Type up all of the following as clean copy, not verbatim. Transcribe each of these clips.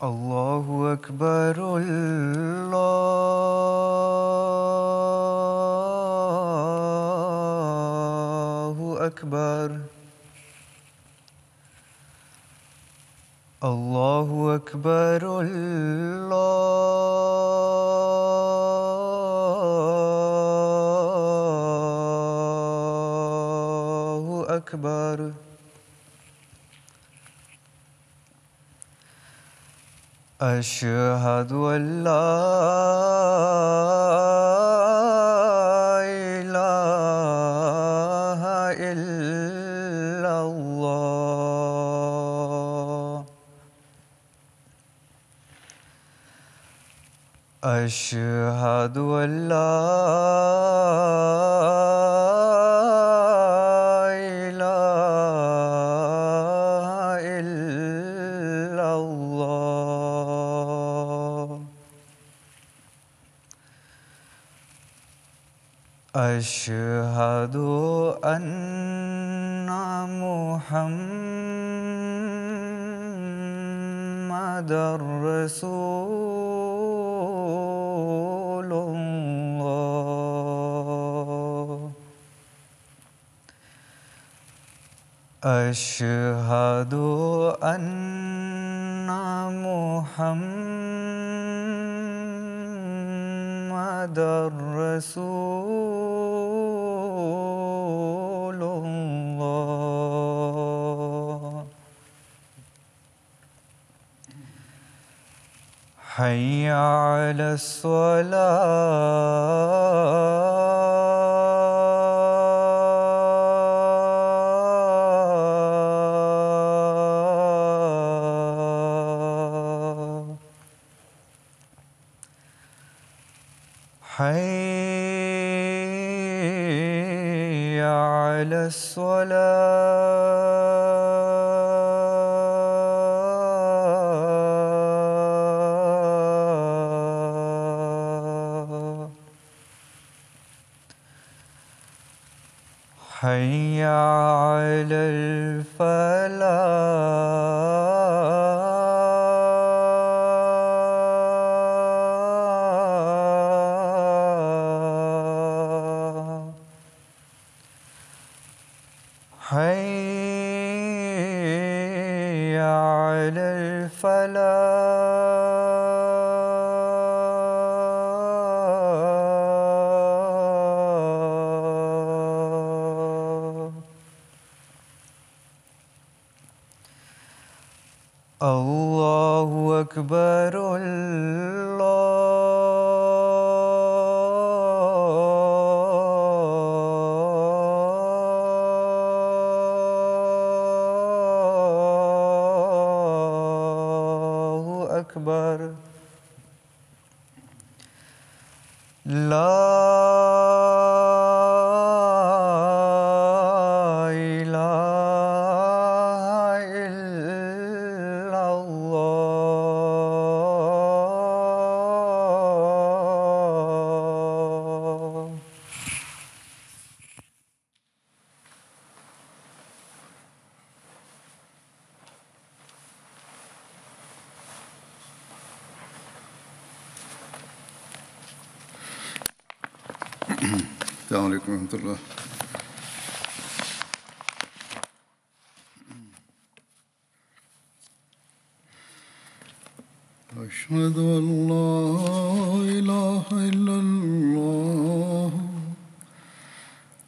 الله أكبر الله أكبر الله أكبر الله أكبر أشهد أن لا إله إلا الله أشهد أن لا إله إلا الله أشهد أن محمدًا رسول الله أشهد أن محمدًا رسول الله حي على الصلاة حي على الصلاة حي على الفلاح حي على الفلاح الله أكبر الله أكبر لا إله إلا الله السلام عليكم ورحمة الله. أشهد أن لا إله إلا الله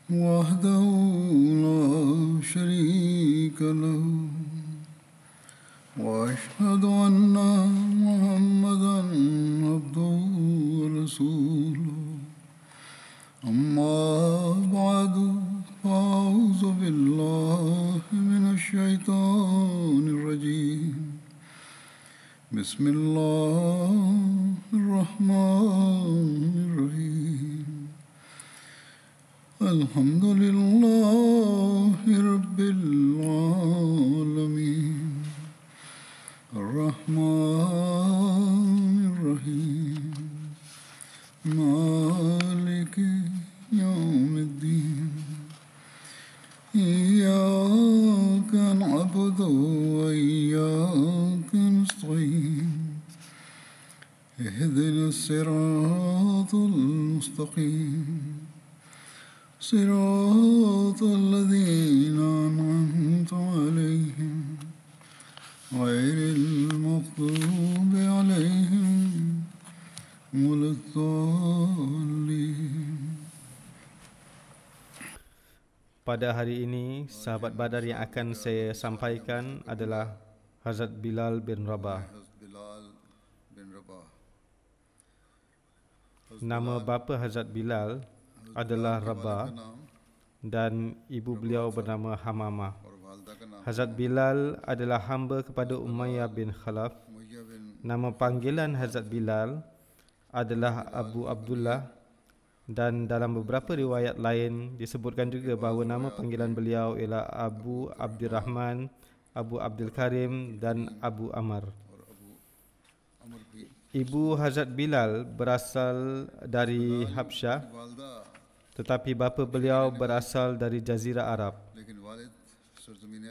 وحده لا شريك له وأشهد أن محمدًا عبده ورسوله أما بعد فأعوذ بالله من الشيطان الرجيم بسم الله الرحمن الرحيم الحمد لله رب العالمين الرحمن الرحيم مالك يوم الدين إياك نعبد وإياك نستعين الصراط المستقيم صراط الذين أنعمت عليهم غير المغضوب عليهم ولا الضالين. Pada hari ini, sahabat Badar yang akan saya sampaikan adalah Hazrat Bilal bin Rabah. Nama bapa Hazrat Bilal adalah Rabah dan ibu beliau bernama Hamamah. Hazrat Bilal adalah hamba kepada Umayyah bin Khalaf. Nama panggilan Hazrat Bilal adalah Abu Abdullah, dan dalam beberapa riwayat lain disebutkan juga bahawa nama panggilan beliau ialah Abu Abdurrahman, Abu Abdul Karim dan Abu Amr. Ibu Hazrat Bilal berasal dari Habsyah, tetapi bapa beliau berasal dari Jazirah Arab.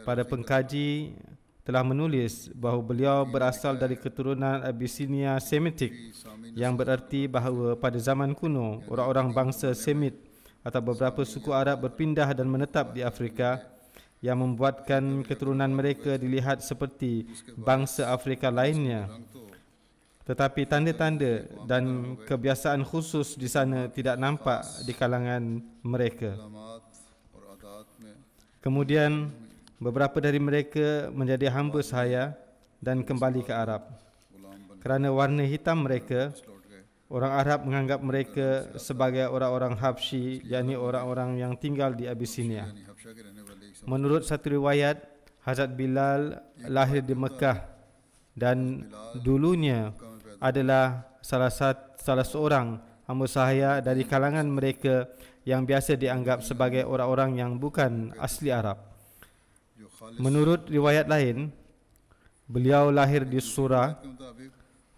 Para pengkaji telah menulis bahawa beliau berasal dari keturunan Abyssinia Semitik, yang bererti bahawa pada zaman kuno orang-orang bangsa Semit atau beberapa suku Arab berpindah dan menetap di Afrika, yang membuatkan keturunan mereka dilihat seperti bangsa Afrika lainnya. Tetapi tanda-tanda dan kebiasaan khusus di sana tidak nampak di kalangan mereka. Kemudian beberapa dari mereka menjadi hamba sahaya dan kembali ke Arab. Kerana warna hitam mereka, orang Arab menganggap mereka sebagai orang-orang Habsyi, yakni orang-orang yang tinggal di Abyssinia. Menurut satu riwayat, Hazrat Bilal lahir di Mekah dan dulunya adalah salah seorang hamba sahaya dari kalangan mereka yang biasa dianggap sebagai orang-orang yang bukan asli Arab. Menurut riwayat lain, beliau lahir di Surah.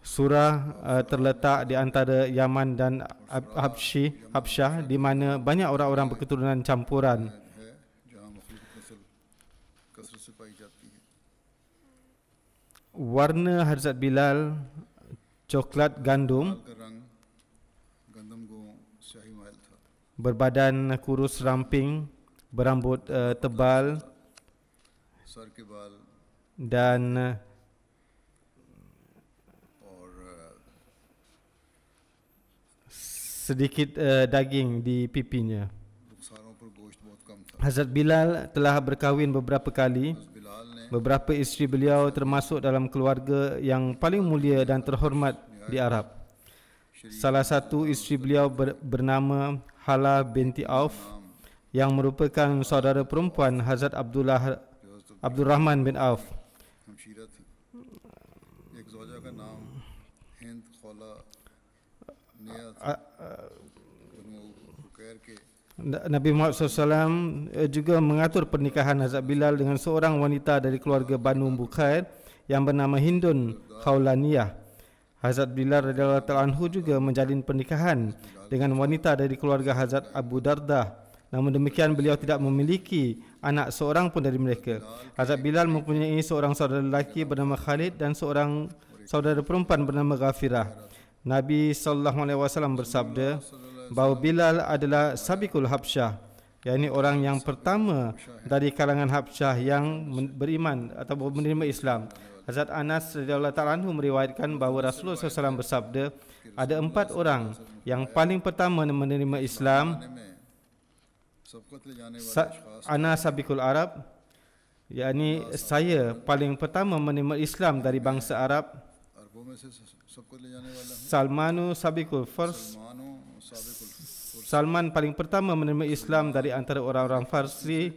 Surah terletak di antara Yaman dan Habsyah, di mana banyak orang-orang berketurunan campuran. Warna Hazrat Bilal coklat gandum, berbadan kurus ramping, berambut tebal dan sedikit daging di pipinya. Hazrat Bilal telah berkahwin beberapa kali. Beberapa isteri beliau termasuk dalam keluarga yang paling mulia dan terhormat di Arab. Salah satu isteri beliau bernama Hala binti Auf, yang merupakan saudara perempuan Hazrat Abdurrahman bin Auf. Nabi Muhammad SAW juga mengatur pernikahan Hazrat Bilal dengan seorang wanita dari keluarga Banu Bukhair yang bernama Hindun Khawlaniyah. Hazrat Bilal radhiyallahu ta'ala anhu juga menjalin pernikahan dengan wanita dari keluarga Hazrat Abu Darda. Namun demikian, beliau tidak memiliki anak seorang pun dari mereka. Hazrat Bilal mempunyai seorang saudara lelaki bernama Khalid dan seorang saudara perempuan bernama Ghafirah. Nabi SAW bersabda bahawa Bilal adalah Sabiqul Habsyah, yakni orang yang pertama dari kalangan Habsyah yang beriman atau menerima Islam. Hazrat Anas radhiyallahu ta'ala anhu meriwayatkan bahawa Rasulullah SAW bersabda, ada 4 orang yang paling pertama menerima Islam. Ana Sabiqul Arab, yakni saya paling pertama menerima Islam dari bangsa Arab. Salmanu Sabiqul Fars, Salman paling pertama menerima Islam dari antara orang-orang Farsi.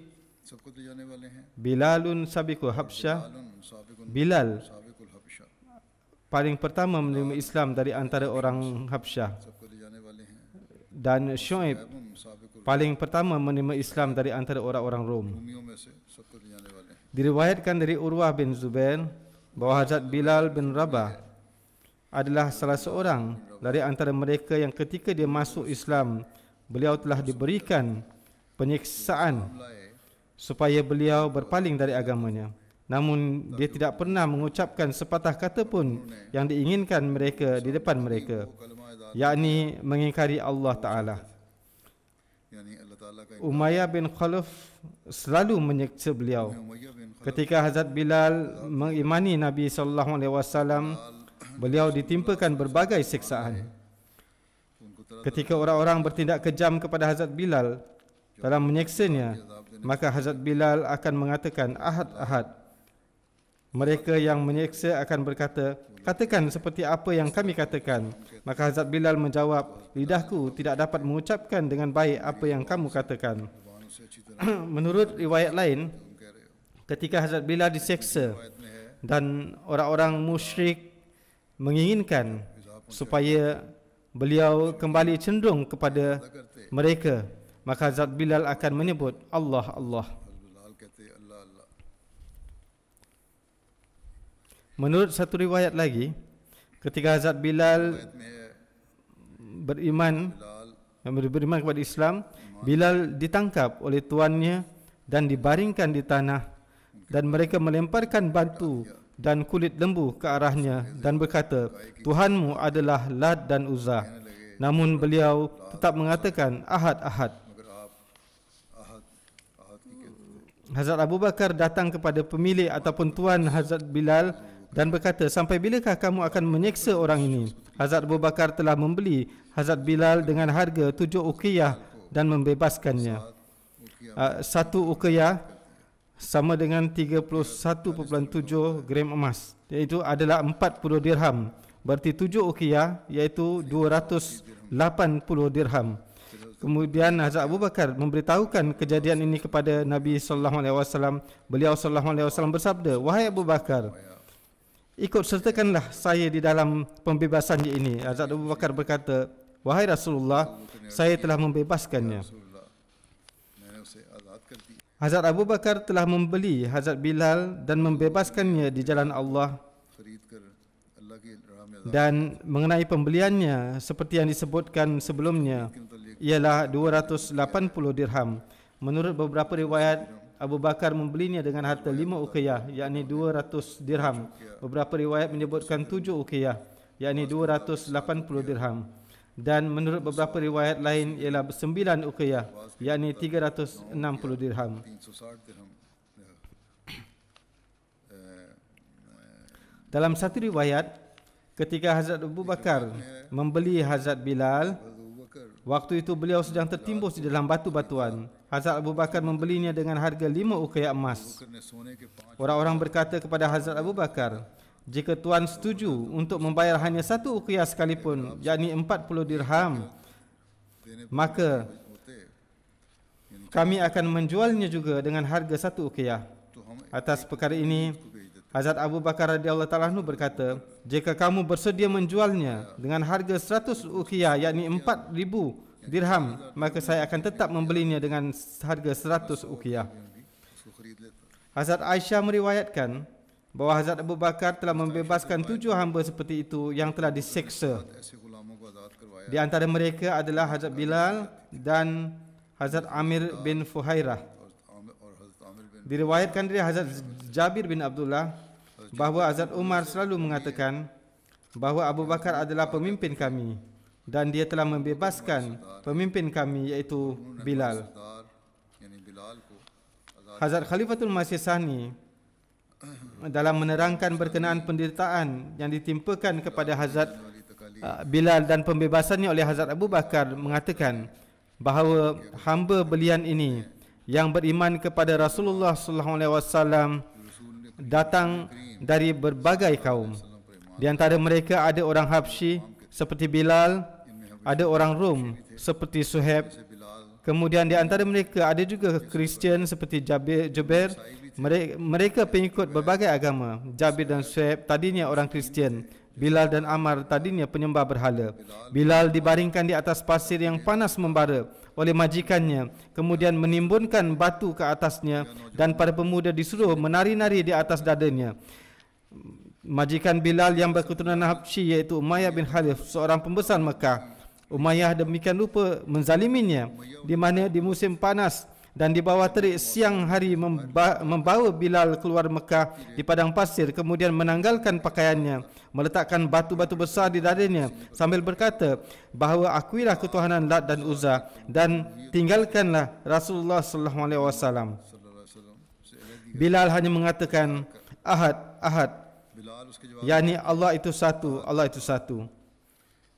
Bilalun Sabiqul Habsyah, Bilal paling pertama menerima Islam dari antara orang Habsyah. Dan Shu'aib paling pertama menerima Islam dari antara orang-orang Rom. Diriwayatkan dari Urwah bin Zubair bahawa Hazrat Bilal bin Rabah adalah salah seorang dari antara mereka yang ketika dia masuk Islam, beliau telah diberikan penyiksaan supaya beliau berpaling dari agamanya. Namun dia tidak pernah mengucapkan sepatah kata pun yang diinginkan mereka di depan mereka. yakni mengingkari Allah Ta'ala. यानी अल्लाह ताला का Umayyah bin Khalaf selalu menyeksa beliau. Umayya बिन खलफ Ketika Hazrat Bilal mengimani Nabi SAW, beliau ditimpakan berbagai siksaan. उनको तरह Ketika orang-orang bertindak kejam kepada Hazrat Bilal dalam menyeksanya, maka Hazrat Bilal akan mengatakan, Ahad, Ahad. Mereka yang menyeksa akan berkata, katakan seperti apa yang kami katakan. Maka Hazrat Bilal menjawab, lidahku tidak dapat mengucapkan dengan baik apa yang kamu katakan. जुबान से अच्छी तरह Menurut riwayat lain, तुम कह रहे हो ketika Hazrat Bilal diseksa आयत में है dan orang-orang musyrik menginginkan supaya beliau kembali cenderung kepada करते mereka, maka Hazrat Bilal akan menyebut Allah, Allah. Bilal कहते अल्लाह अल्लाह Menurut satu riwayat lagi, ketika Hazrat Bilal आयत में है beriman kepada Islam, Bilal ditangkap oleh tuannya dan dibaringkan di tanah, dan mereka melemparkan batu dan kulit lembu ke arahnya dan berkata, Tuhanmu adalah Lat dan Uzza. Namun beliau tetap mengatakan, Ahad, Ahad. मगर आप ahad ahad की कहते थे Hazrat Abu Bakar datang kepada pemilik ataupun tuan Hazrat Bilal dan berkata, sampai bilakah kamu akan menyeksa orang ini? Hazrat Abu Bakar telah membeli Hazrat Bilal dengan harga 7 uqiyah dan membebaskannya. Satu uqiyah sama dengan 31.7 gram emas, iaitu adalah 40 dirham. Berarti 7 uqiyah iaitu 280 dirham. Kemudian Hazrat Abu Bakar memberitahukan kejadian ini kepada Nabi SAW. Beliau SAW bersabda, wahai Abu Bakar, ikut sertakanlah saya di dalam pembebasannya ini. Hazrat Abu Bakar berkata, wahai Rasulullah, saya telah membebaskannya. रसूलुल्लाह मैंने उसे आज़ाद कर दी Hazrat Abu Bakar telah membeli Hazrat Bilal dan membebaskannya di jalan Allah. खरीद कर अल्लाह की राह में आज़ाद Dan mengenai pembeliannya, seperti yang disebutkan sebelumnya, ialah 280 dirham. Menurut beberapa riwayat, Abu Bakar membelinya dengan harta 5 uqiyah, yakni 200 dirham. Beberapa riwayat menyebutkan 7 uqiyah, yakni 280 dirham. Dan menurut beberapa riwayat lain ialah 9 uqiyah, yakni 360 dirham. 360 दिरहम Dalam satu riwayat, ketika Hazrat Abu Bakar membeli Hazrat Bilal, Abu बकर waktu itu beliau sedang tertimbus di dalam batu-batuan. Hazrat Abu Bakar membelinya dengan harga 5 uqiyah emas. बकर ने सोने के 5 Orang-orang berkata kepada Hazrat Abu Bakar, jika tuan setuju untuk membayar hanya 1 uqiyah sekalipun, yakni 40 dirham, maka होते kami akan menjualnya juga dengan harga 1 uqiyah. तो हम Atas perkara ini, भेज देते Hazrat Abu Bakar radhiyallahu ta'ala anhu berkata, jika kamu bersedia menjualnya dengan harga 100 uqiyah, yakni 4,000 dirham, maka saya akan tetap membelinya dengan harga 100 uqiyah. उसको खरीद लेता Hazrat Aisyah meriwayatkan bahawa Hazrat Abu Bakar telah membebaskan 7 hamba seperti itu yang telah diseksa. ऐसे गुलामों को आज़ाद करवाया Di antara mereka adalah Hazrat Bilal dan Hazrat Amir bin Fuhairah. और हज़रत आमिर बिन Diriwayatkan dari Hazrat Jabir bin Abdullah bahawa Hazrat Umar selalu mengatakan bahawa Abu Bakar adalah pemimpin kami dan dia telah membebaskan pemimpin kami iaitu Bilal. सरदार यानी बिलाल को आज़ाद Hazrat Khalifatul Masih Sani dalam menerangkan berkenaan penderitaan yang ditimpakan kepada Hazrat वाली तकाली Bilal dan pembebasannya oleh Hazrat Abu Bakar mengatakan bahawa hamba belian ini yang beriman kepada Rasulullah SAW datang dari berbagai kaum. Di antara mereka ada orang Habsyi seperti Bilal, ada orang Rom seperti Suhaib. Kemudian di antara mereka ada juga Kristian seperti Jubair. Mereka pengikut berbagai agama. Jabir dan Suhaib tadinya orang Kristian. Bilal dan Ammar tadinya penyembah berhala. Bilal dibaringkan di atas pasir yang panas membara oleh majikannya, kemudian menimbunkan batu ke atasnya dan para pemuda disuruh menari-nari di atas dadanya. Majikan Bilal yang berketurunan Habsyi iaitu Umayyah bin Khalaf, seorang pembesar Mekah. Umayyah demikian rupa menzaliminya, di mana di musim panas dan di bawah terik siang hari membawa Bilal keluar Mekah di padang pasir, kemudian menanggalkan pakaiannya, meletakkan batu-batu besar di dadanya sambil berkata bahawa akuilah ketuhanan Lat dan Uzza, dan tinggalkanlah Rasulullah sallallahu alaihi wasallam. Bilal hanya mengatakan Ahad, Ahad, Bilal उसके जवाब yakni Allah itu satu, Allah itu satu.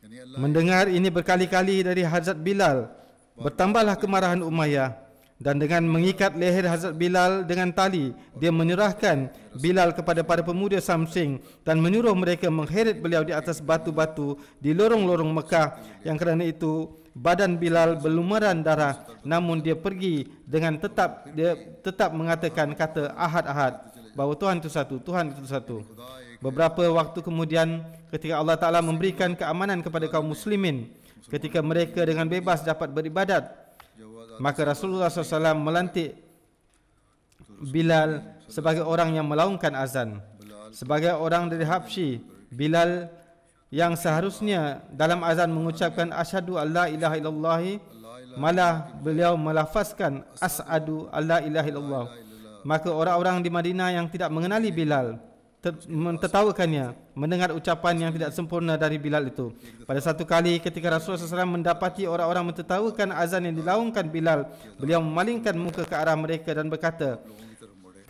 यानी अल्लाह Mendengar ini berkali-kali dari Hazrat Bilal, bertambahlah kemarahan Umayyah, dan dengan mengikat leher Hazrat Bilal dengan tali, dia menyerahkan Bilal kepada para pemuda Samsing dan menyuruh mereka mengheret beliau di atas batu-batu di lorong-lorong Mekah. Yang kerana itu badan Bilal berlumuran darah, namun dia pergi dengan tetap mengatakan kata Ahad, Ahad, bahawa Tuhan itu satu, Tuhan itu satu. Beberapa waktu kemudian, ketika Allah Ta'ala memberikan keamanan kepada kaum muslimin, ketika mereka dengan bebas dapat beribadat, maka Rasulullah SAW melantik Bilal sebagai orang yang melaungkan azan. Sebagai orang dari Habsyi, Bilal yang seharusnya dalam azan mengucapkan asyhadu alla ilaha illallah, malah beliau melafazkan as'adu alla ilaha illallah. Maka orang-orang di Madinah yang tidak mengenali Bilal mentertawakannya mendengar ucapan yang tidak sempurna dari Bilal itu. Pada satu kali ketika Rasulullah SAW mendapati orang-orang mentertawakan azan yang dilaungkan Bilal, beliau memalingkan muka ke arah mereka dan berkata,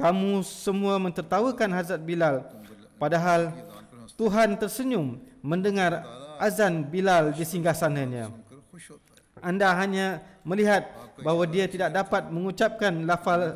kamu semua mentertawakan Hazrat Bilal, padahal Tuhan tersenyum mendengar azan Bilal di singgasananya. Anda hanya melihat bahawa dia tidak dapat mengucapkan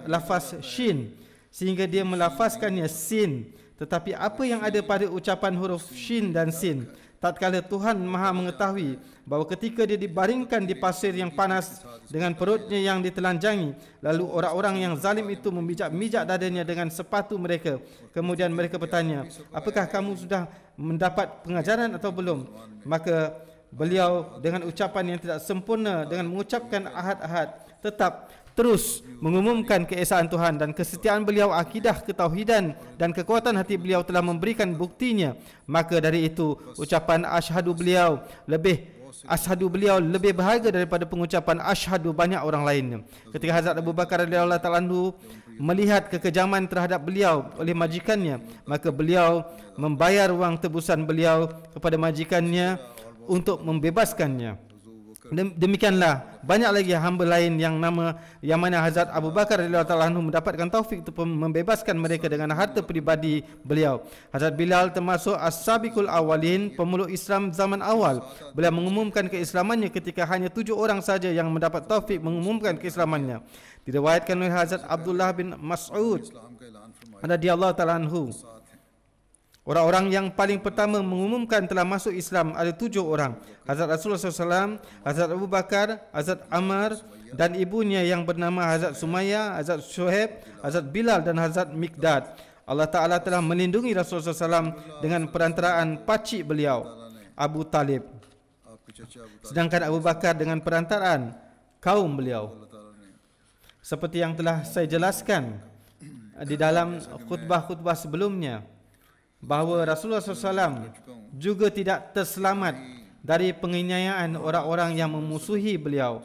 lafaz shin sehingga dia melafazkannya sin. Tetapi apa yang ada pada ucapan huruf shin dan sin, tatkala Tuhan Maha mengetahui bahawa ketika dia dibaringkan di pasir yang panas dengan perutnya yang ditelanjangi, lalu orang-orang yang zalim itu memijak-mijak dadanya dengan sepatu mereka, kemudian mereka bertanya, apakah kamu sudah mendapat pengajaran atau belum? Maka beliau dengan ucapan yang tidak sempurna, dengan mengucapkan ahad-ahad, tetap terus mengumumkan keesaan Tuhan, dan kesetiaan beliau, akidah ketauhidan dan kekuatan hati beliau telah memberikan buktinya. Maka dari itu ucapan asyhadu beliau lebih berharga daripada pengucapan asyhadu banyak orang lainnya. Ketika Hazrat Abu Bakar radhiyallahu ta'ala anhu melihat kekejaman terhadap beliau oleh majikannya, maka beliau membayar wang tebusan beliau kepada majikannya untuk membebaskannya. Demikianlah banyak lagi hamba lain yang mana Hazrat Abu Bakar radhiyallahu ta'ala anhu mendapatkan taufik untuk membebaskan mereka dengan harta pribadi beliau. Hazrat Bilal termasuk as-sabiqul awalin, pemeluk Islam zaman awal. Beliau mengumumkan keislamannya ketika hanya 7 orang saja yang mendapat taufik mengumumkan keislamannya. Diriwayatkan oleh Hazrat Abdullah bin Mas'ud radhiyallahu ta'ala anhu, orang-orang yang paling pertama mengumumkan telah masuk Islam ada 7 orang. Hazrat Rasulullah SAW, Hazrat Abu Bakar, Hazrat Ammar, dan ibunya yang bernama Hazrat Sumayyah, Hazrat Shuhaib, Hazrat Bilal dan Hazrat Miqdad. Allah Ta'ala telah melindungi Rasulullah SAW dengan perantaraan pacik beliau, Abu Talib. Sedangkan Abu Bakar dengan perantaraan kaum beliau. Seperti yang telah saya jelaskan di dalam khutbah-khutbah sebelumnya, bahawa Rasulullah SAW juga tidak terselamat dari penganiayaan orang-orang yang memusuhi beliau.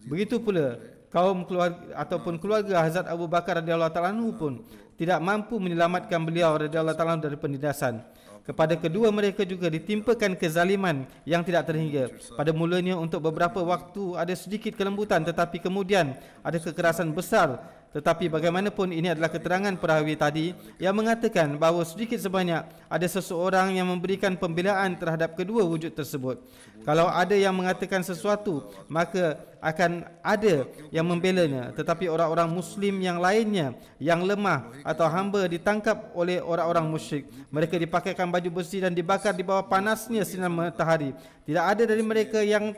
Begitu pula kaum keluarga ataupun keluarga Hazrat Abu Bakar radhiyallahu ta'ala anhu pun tidak mampu menyelamatkan beliau radhiyallahu ta'ala anhu dari penindasan. Kepada kedua mereka juga ditimpakan kezaliman yang tidak terhingga. Pada mulanya untuk beberapa waktu ada sedikit kelembutan, tetapi kemudian ada kekerasan besar. Tetapi bagaimanapun ini adalah keterangan perawi tadi yang mengatakan bahawa sedikit sebanyak ada seseorang yang memberikan pembelaan terhadap kedua wujud tersebut. Kalau ada yang mengatakan sesuatu, maka akan ada yang membelanya. Tetapi orang-orang Muslim yang lainnya yang lemah atau hamba ditangkap oleh orang-orang musyrik. Mereka dipakaikan baju besi dan dibakar di bawah panasnya sinar matahari. Tidak ada dari mereka yang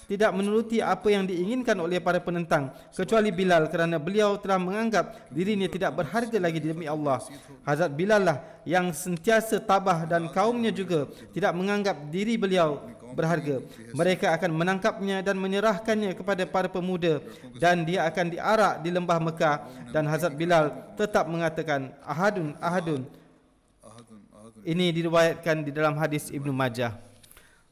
tidak menuruti apa yang diinginkan oleh para penentang, kecuali Bilal, kerana beliau telah menganggap dirinya tidak berharga lagi demi Allah. Hazrat Bilal lah yang sentiasa tabah, dan kaumnya juga tidak menganggap diri beliau berharga. Mereka akan menangkapnya dan menyerahkannya kepada para pemuda, dan dia akan diarak di lembah Mekah. Dan Hazrat Bilal tetap mengatakan ahadun, ahadun. Ini diriwayatkan di dalam hadis Ibnu Majah.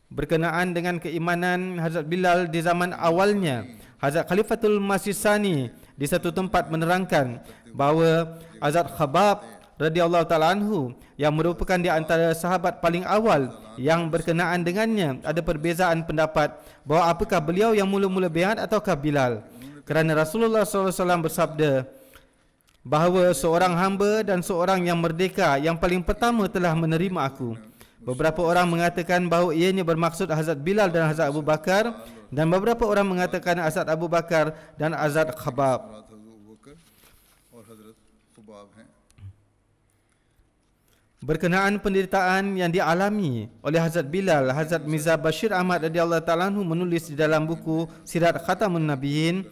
Berkenaan dengan keimanan Hazrat Bilal di zaman awalnya, Hazrat Khalifatul Masih Tsani di satu tempat menerangkan bahawa Hazrat Khabab radhiyallahu taala anhu yang merupakan di antara sahabat paling awal yang berkenaan dengannya ada perbezaan pendapat bahawa apakah beliau yang mula-mula baiat ataukah Bilal. Kerana Rasulullah SAW bersabda bahawa seorang hamba dan seorang yang merdeka yang paling pertama telah menerima aku. Beberapa orang mengatakan bahawa ianya bermaksud Hazrat Bilal dan Hazrat Abu Bakar, dan beberapa orang mengatakan Hazrat Abu Bakar dan Hazrat Khabab. Berkenaan penderitaan yang dialami oleh Hazrat Bilal, Hazrat Mirza Bashir Ahmad radhiyallahu ta'ala anhu menulis di dalam buku Sirat Khatamun Nabiyyin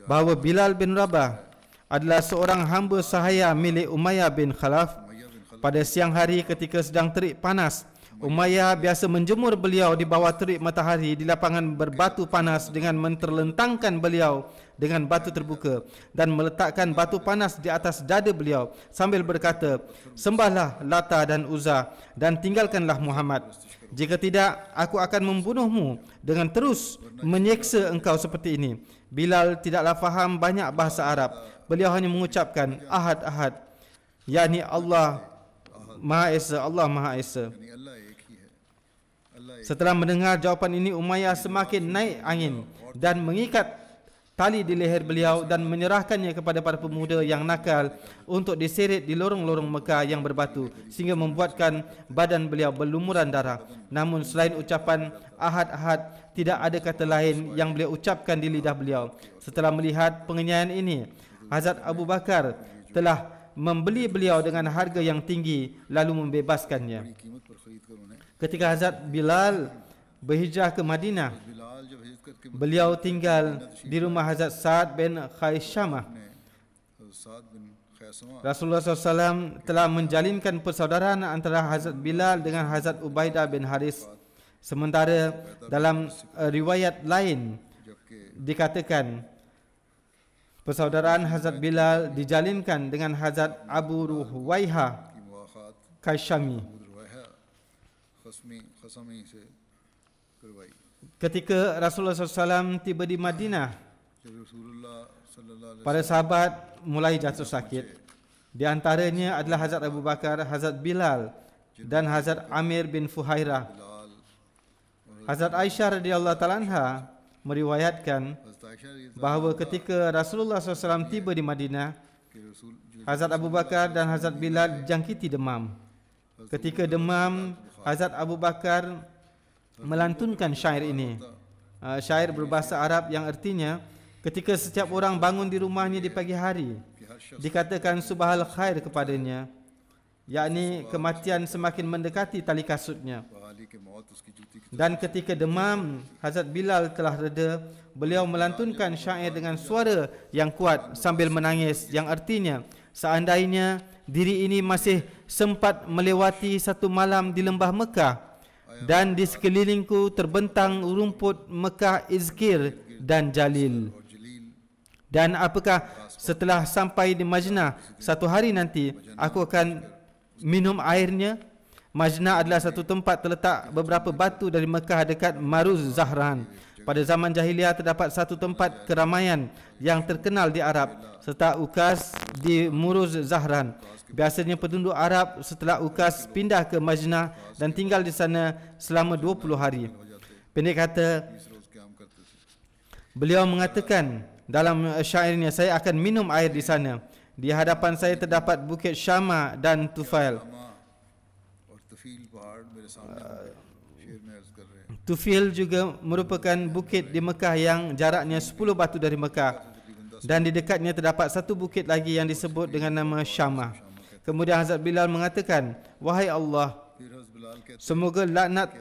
bahawa Bilal bin Rabah adalah seorang hamba sahaya milik Umayyah bin Khalaf. Pada siang hari ketika sedang terik panas, Umayyah biasa menjemur beliau di bawah terik matahari di lapangan berbatu panas dengan menterlentangkan beliau dengan batu terbuka dan meletakkan batu panas di atas dada beliau sambil berkata, "Sembahlah Lata dan Uzza dan tinggalkanlah Muhammad. Jika tidak, aku akan membunuhmu dengan terus menyeksa engkau seperti ini." Bilal tidaklah faham banyak bahasa Arab. Beliau hanya mengucapkan Ahad Ahad, yakni Allah Maha Esa, Allah Maha Esa. Setelah mendengar jawapan ini, Umayyah semakin naik angin dan mengikat tali di leher beliau dan menyerahkannya kepada para pemuda yang nakal untuk diseret di lorong-lorong Mekah yang berbatu sehingga membuatkan badan beliau berlumuran darah. Namun selain ucapan Ahad Ahad, tidak ada kata lain yang beliau ucapkan di lidah beliau. Setelah melihat penganiayaan ini, Hazrat Abu Bakar telah membeli beliau dengan harga yang tinggi lalu membebaskannya. Ketika Hazrat Bilal berhijrah ke Madinah, beliau tinggal di rumah Hazrat Sa'ad bin Khaisamah. Rasulullah SAW telah menjalinkan persaudaraan antara Hazrat Bilal dengan Hazrat Ubaidah bin Haris. Sementara dalam riwayat lain dikatakan persaudaraan Hazrat Bilal dijalinkan dengan Hazrat Abu Ruwaiha Kaishami. Ketika Rasulullah SAW tiba di Madinah, para sahabat mulai jatuh sakit. Di antaranya adalah Hazrat Abu Bakar, Hazrat Bilal dan Hazrat Amir bin Fuhairah. Hazrat Aisyah radhiyallahu ta'ala anha meriwayatkan bahawa ketika Rasulullah SAW tiba di Madinah, Hazrat Abu Bakar dan Hazrat Bilal dijangkiti demam. Ketika demam, Hazrat Abu Bakar melantunkan syair ini. Syair berbahasa Arab yang artinya, ketika setiap orang bangun di rumahnya di pagi hari, dikatakan subahal khair kepadanya, yakni kematian semakin mendekati tali kasutnya. Dan ketika demam Hazrat Bilal telah reda, beliau melantunkan syair dengan suara yang kuat sambil menangis, yang artinya, seandainya diri ini masih sempat melewati satu malam di lembah Mekah dan di sekelilingku terbentang rumput Mekah Izkir dan Jalil. Dan apakah setelah sampai di Majnah satu hari nanti aku akan minum airnya? Majnah adalah satu tempat terletak beberapa batu dari Mekah dekat Maruz Zahran. Pada zaman jahiliah terdapat satu tempat keramaian yang terkenal di Arab serta Ukas di Muruz Zahran. Biasanya penduduk Arab setelah Ukas pindah ke Majnah dan tinggal di sana selama 20 hari. Pendek kata, beliau mengatakan dalam syairnya, saya akan minum air di sana. Di hadapan saya terdapat bukit Syama dan Tufail. Tufail juga merupakan bukit di Mekah yang jaraknya 10 batu dari Mekah. Dan di dekatnya terdapat satu bukit lagi yang disebut dengan nama Syama. Kemudian Hazrat Bilal mengatakan, wahai Allah, semoga laknat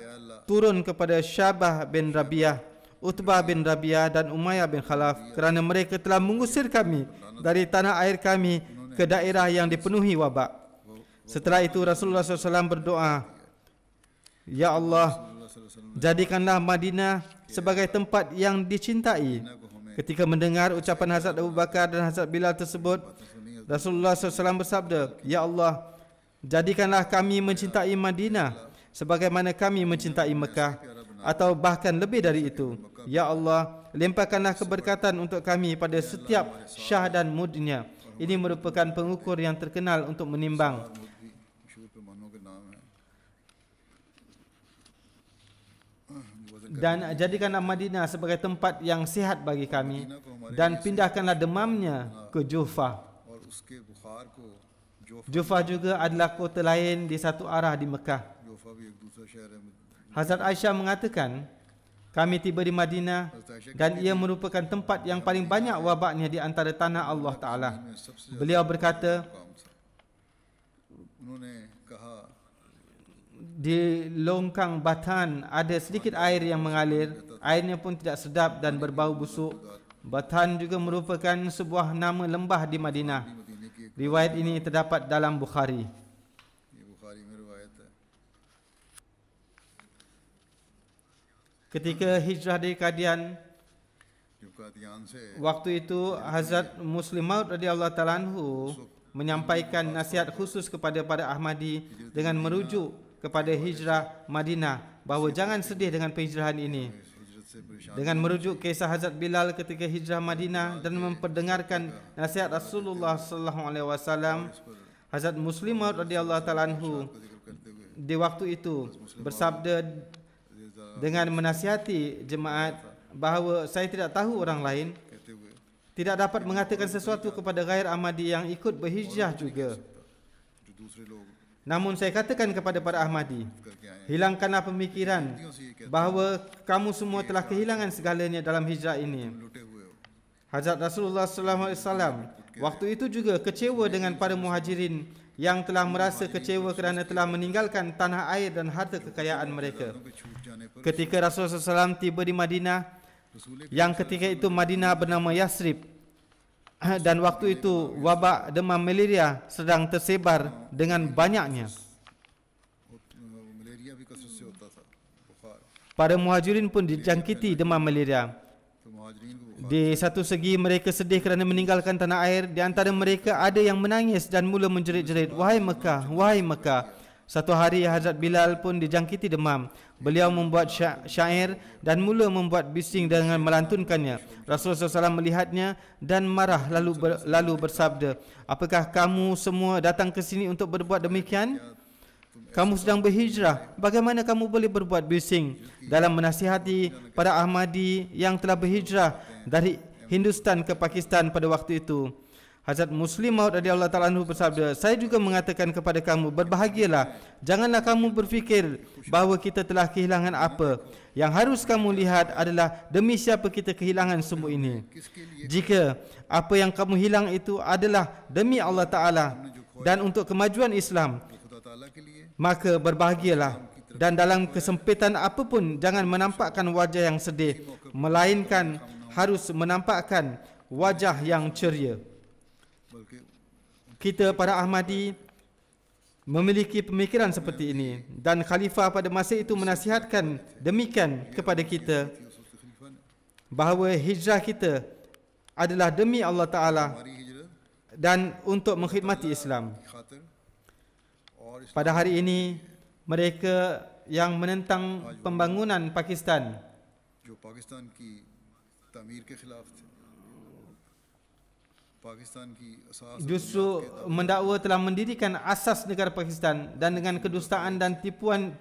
turun kepada Syabah bin Rabi'ah, Utbah bin Rabi'ah dan Umayyah bin Khalaf kerana mereka telah mengusir kami dari tanah air kami ke daerah yang dipenuhi wabak. Setelah itu Rasulullah SAW berdoa, ya Allah, jadikanlah Madinah sebagai tempat yang dicintai. Ketika mendengar ucapan Hazrat Abu Bakar dan Hazrat Bilal tersebut, Rasulullah SAW bersabda, ya Allah, jadikanlah kami mencintai Madinah sebagaimana kami mencintai Mekah. atau bahkan lebih dari itu. Ya Allah, limpahkanlah keberkatan untuk kami pada setiap syah dan mudnya. Ini merupakan pengukur yang terkenal untuk menimbang. मुद भी मशहूर पैमानों के नाम हैं। वजन Dan jadikanlah Madinah sebagai tempat yang sihat bagi kami, dan pindahkanlah demamnya ke Juhfah. और उसके बुखार को Juhfah juga adalah kota lain di satu arah di Mekah. Jofa भी एक दूसरा शहर है। Hazrat Aisyah mengatakan, kami tiba di Madinah dan ia merupakan tempat yang paling banyak wabaknya di antara tanah Allah Ta'ala. Beliau berkata, उन्होंने कहा di longkang Batan ada sedikit air yang mengalir. Airnya pun tidak sedap dan berbau busuk. Batan juga merupakan sebuah nama lembah di Madinah. मदीने की एक Riwayat ini terdapat dalam Bukhari. ये बुखारी में रिवायत है। Ketika hijrah dari Qadian, जब कादियान से waktu itu Hazrat Muslim Maud radhiyallahu taala anhu menyampaikan nasihat khusus kepada para Ahmadi dengan merujuk kepada hijrah Madinah bahawa jangan sedih dengan penghijrahan ini. हिजरत से परेशान Dengan merujuk kisah Hazrat Bilal ketika hijrah Madinah dan memperdengarkan nasihat Rasulullah sallallahu alaihi wasallam, Hazrat Muslim Maud radhiyallahu taala anhu का जिक्र करते हुए di waktu itu bersabda dengan menasihati jemaat bahawa saya tidak tahu orang lain कहते हुए tidak dapat mengatakan sesuatu kepada ghair Ahmadi yang ikut berhijrah juga. जो दूसरे लोग Namun saya katakan kepada para Ahmadi, करके आए हैं hilangkanlah pemikiran से ये कहते bahawa kamu semua telah kehilangan segalanya dalam hijrah ini. लुटे हुए हो। Hazrat Rasulullah sallallahu alaihi wasallam waktu itu juga kecewa dengan para muhajirin yang telah merasa kecewa kerana telah meninggalkan tanah air dan harta kekayaan mereka. पे छूट जाने पर Ketika Rasulullah SAW tiba di Madinah, रसूल yang ketika itu Madinah bernama Yasrib, dan waktu itu wabak demam malaria sedang tersebar dengan banyaknya. Malaria भी कसरत से होता था, बुखार। Para muhajirin pun dijangkiti demam malaria. तो मुहाजिरीन को बुखार Di satu segi mereka sedih kerana meninggalkan tanah air. Di antara mereka ada yang menangis dan mula menjerit-jerit, "Wahai Mekah, wahai Mekah." Satu hari Hazrat Bilal pun dijangkiti demam. Beliau membuat syair dan mula membuat bising dengan melantunkannya. Rasulullah SAW melihatnya dan marah lalu bersabda, "Apakah kamu semua datang ke sini untuk berbuat demikian? Kamu sedang berhijrah. Bagaimana kamu boleh berbuat bising?" Dalam menasihati para Ahmadi yang telah berhijrah dari Hindustan ke Pakistan pada waktu itu, Hazrat Muslim Maud radhiyallahu taala anhu bersabda, "Saya juga mengatakan kepada kamu, berbahagialah. Janganlah kamu berfikir bahawa kita telah kehilangan apa. Yang harus kamu lihat adalah demi siapa kita kehilangan semua ini. Jika apa yang kamu hilang itu adalah demi Allah Ta'ala dan untuk kemajuan Islam, खुदा ताला के लिए maka berbahagialah. Dan dalam kesempitan apapun jangan menampakkan wajah yang sedih, melainkan harus menampakkan wajah yang ceria." बल्कि Kita para Ahmadi memiliki pemikiran seperti ini dan khalifah pada masa itu menasihatkan demikian kepada kita bahawa hijrah kita adalah demi Allah Ta'ala हमारी हिजरत dan untuk mengkhidmati Islam. की खातिर और इस Pada hari ini mereka yang menentang pembangunan Pakistan जो पाकिस्तान की तामीर के खिलाफ थे, पाकिस्तान की असास justru mendakwa telah mendirikan asas negara Pakistan dan dengan kedustaan dan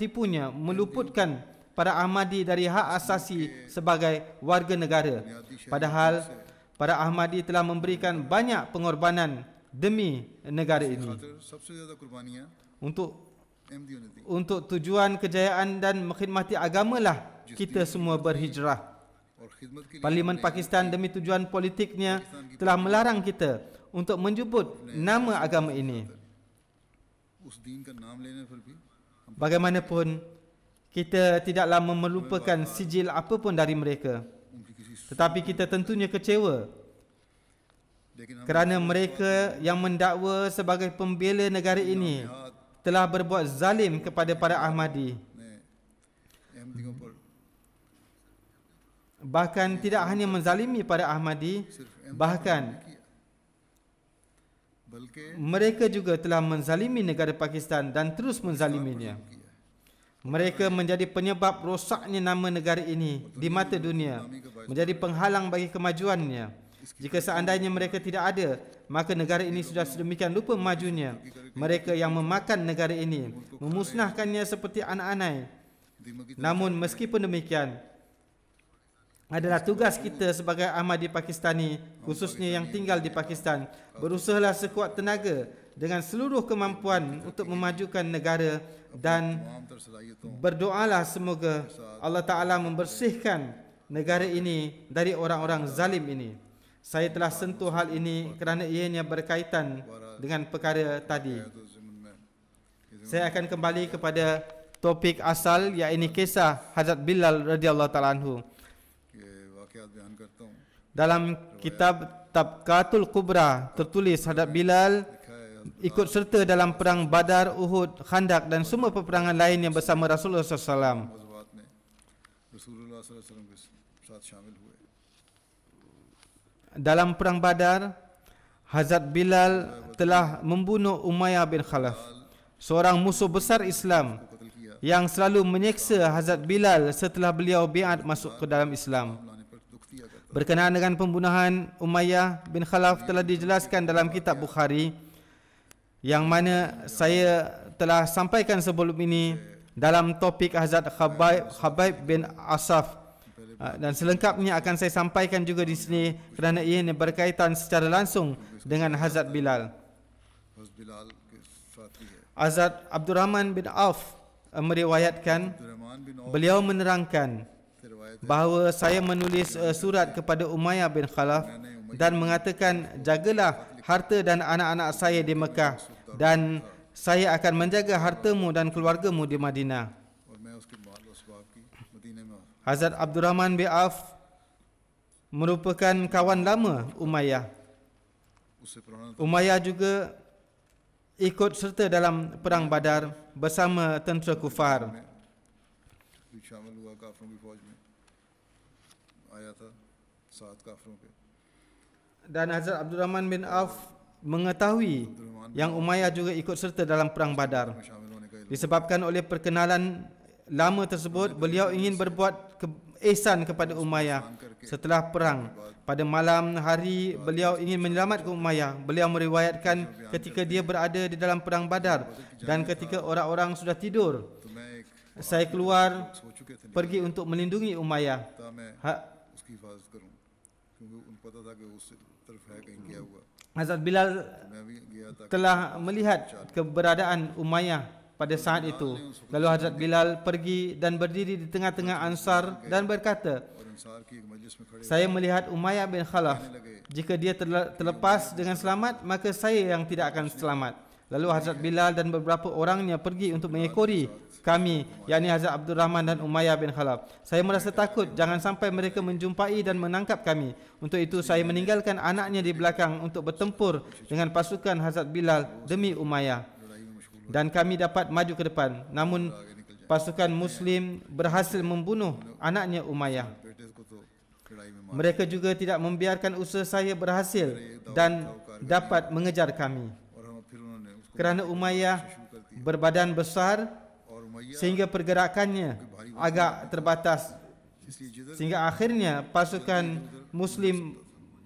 tipunya meluputkan para Ahmadi dari hak asasi sebagai warga negara. Padahal para Ahmadi telah memberikan banyak pengorbanan demi negara ini खातिर सबसे ज़्यादा कुर्बानियाँ untuk अहमदियों ने दी। tujuan kejayaan dan mengkhidmati agamalah kita semua berhijrah. और खिदमत के लिए Parlimen Pakistan demi tujuan politiknya telah melarang kita untuk menyebut nama agama ini. उस दीन का नाम लेने पर भी हम Bagaimanapun kita tidaklah memerlukan sijil apapun dari mereka, उनकी किसी tetapi kita tentunya kecewa लेकिन हम kerana mereka yang mendakwa sebagai pembela negara ini telah berbuat zalim kepada para Ahmadi. ने अहमदियों पर Bahkan tidak hanya menzalimi para Ahmadi, bahkan किया, बल्कि mereka juga telah menzalimi negara Pakistan dan terus menzaliminya. किया। Mereka menjadi penyebab rosaknya nama negara ini di mata dunia, menjadi penghalang bagi kemajuannya. Jika seandainya mereka tidak ada, maka negara ini sudah sedemikian lupa majunya. Mereka yang memakan negara ini, memusnahkannya seperti anak-anai. Namun meskipun demikian, adalah tugas kita sebagai Ahmadi Pakistani, khususnya yang tinggal di Pakistan, berusahalah sekuat tenaga dengan seluruh kemampuan untuk memajukan negara dan berdoalah semoga Allah Ta'ala membersihkan negara ini dari orang-orang zalim ini. Saya telah sentuh hal ini kerana ianya berkaitan dengan perkara tadi. Saya akan kembali kepada topik asal, iaitu kisah Hazrat Bilal radhiyallahu ta'ala anhu. Dalam kitab Tabqatul Kubra tertulis Hazrat Bilal ikut serta dalam perang Badar, Uhud, Khandak dan semua peperangan lain yang bersama Rasulullah SAW. Dalam perang Badar, Hazrat Bilal telah membunuh Umayyah bin Khalaf, seorang musuh besar Islam yang selalu menyeksa Hazrat Bilal setelah beliau biat masuk ke dalam Islam. Berkenaan dengan pembunuhan Umayyah bin Khalaf telah dijelaskan dalam kitab Bukhari, yang mana saya telah sampaikan sebelum ini dalam topik Hazrat Khabayb bin Asaf, dan selengkapnya akan saya sampaikan juga di sini kerana ia berkaitan secara langsung dengan Hazrat Bilal. Hazrat Abdurrahman bin Auf meriwayatkan, beliau menerangkan bahawa saya menulis surat kepada Umayyah bin Khalaf dan mengatakan, jagalah harta dan anak-anak saya di Mekah, dan saya akan menjaga hartamu dan keluargamu di Madinah. Hazrat Abdurrahman bin Auf merupakan kawan lama Umayyah. Umayyah juga ikut serta dalam perang Badar bersama tentera kufar. Dan Hazrat Abdurrahman bin Auf mengetahui yang Umayyah juga ikut serta dalam perang Badar. Disebabkan oleh perkenalan lama tersebut, beliau ingin berbuat ihsan kepada Umayyah setelah perang. Pada malam hari beliau ingin menyelamatkan Umayyah. Beliau meriwayatkan ketika dia berada di dalam perang Badar dan ketika orang-orang sudah tidur, saya keluar pergi untuk melindungi Umayyah. Hazrat Bilal telah melihat keberadaan Umayyah pada saat itu. Lalu Hazrat Bilal pergi dan berdiri di tengah-tengah Ansar dan berkata, saya melihat Umayyah bin Khalaf. Jika dia terlepas dengan selamat, maka saya yang tidak akan selamat. Lalu Hazrat Bilal dan beberapa orangnya pergi untuk mengekori kami, yakni Hazrat Abdurrahman dan Umayyah bin Khalaf. Saya merasa takut jangan sampai mereka menjumpai dan menangkap kami. Untuk itu saya meninggalkan anaknya di belakang untuk bertempur dengan pasukan Hazrat Bilal demi Umayyah, dan kami dapat maju ke depan. Namun pasukan Muslim berhasil membunuh anaknya Umayyah. Mereka juga tidak membiarkan usaha saya berhasil dan dapat mengejar kami. Kerana Umayyah berbadan besar sehingga pergerakannya agak terbatas, sehingga akhirnya pasukan Muslim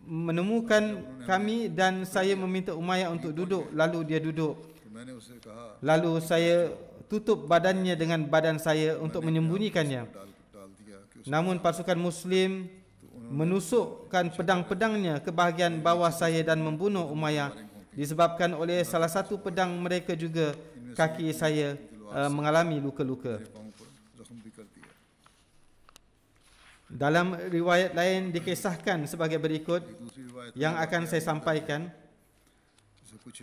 menemukan kami dan saya meminta Umayyah untuk duduk. Lalu dia duduk. Lalu saya tutup badannya dengan badan saya untuk menyembunyikannya. Namun pasukan Muslim menusukkan pedang-pedangnya ke bahagian bawah saya dan membunuh Umayyah. Disebabkan oleh salah satu pedang mereka juga kaki saya mengalami luka-luka. Dalam riwayat lain dikisahkan sebagai berikut yang akan saya sampaikan.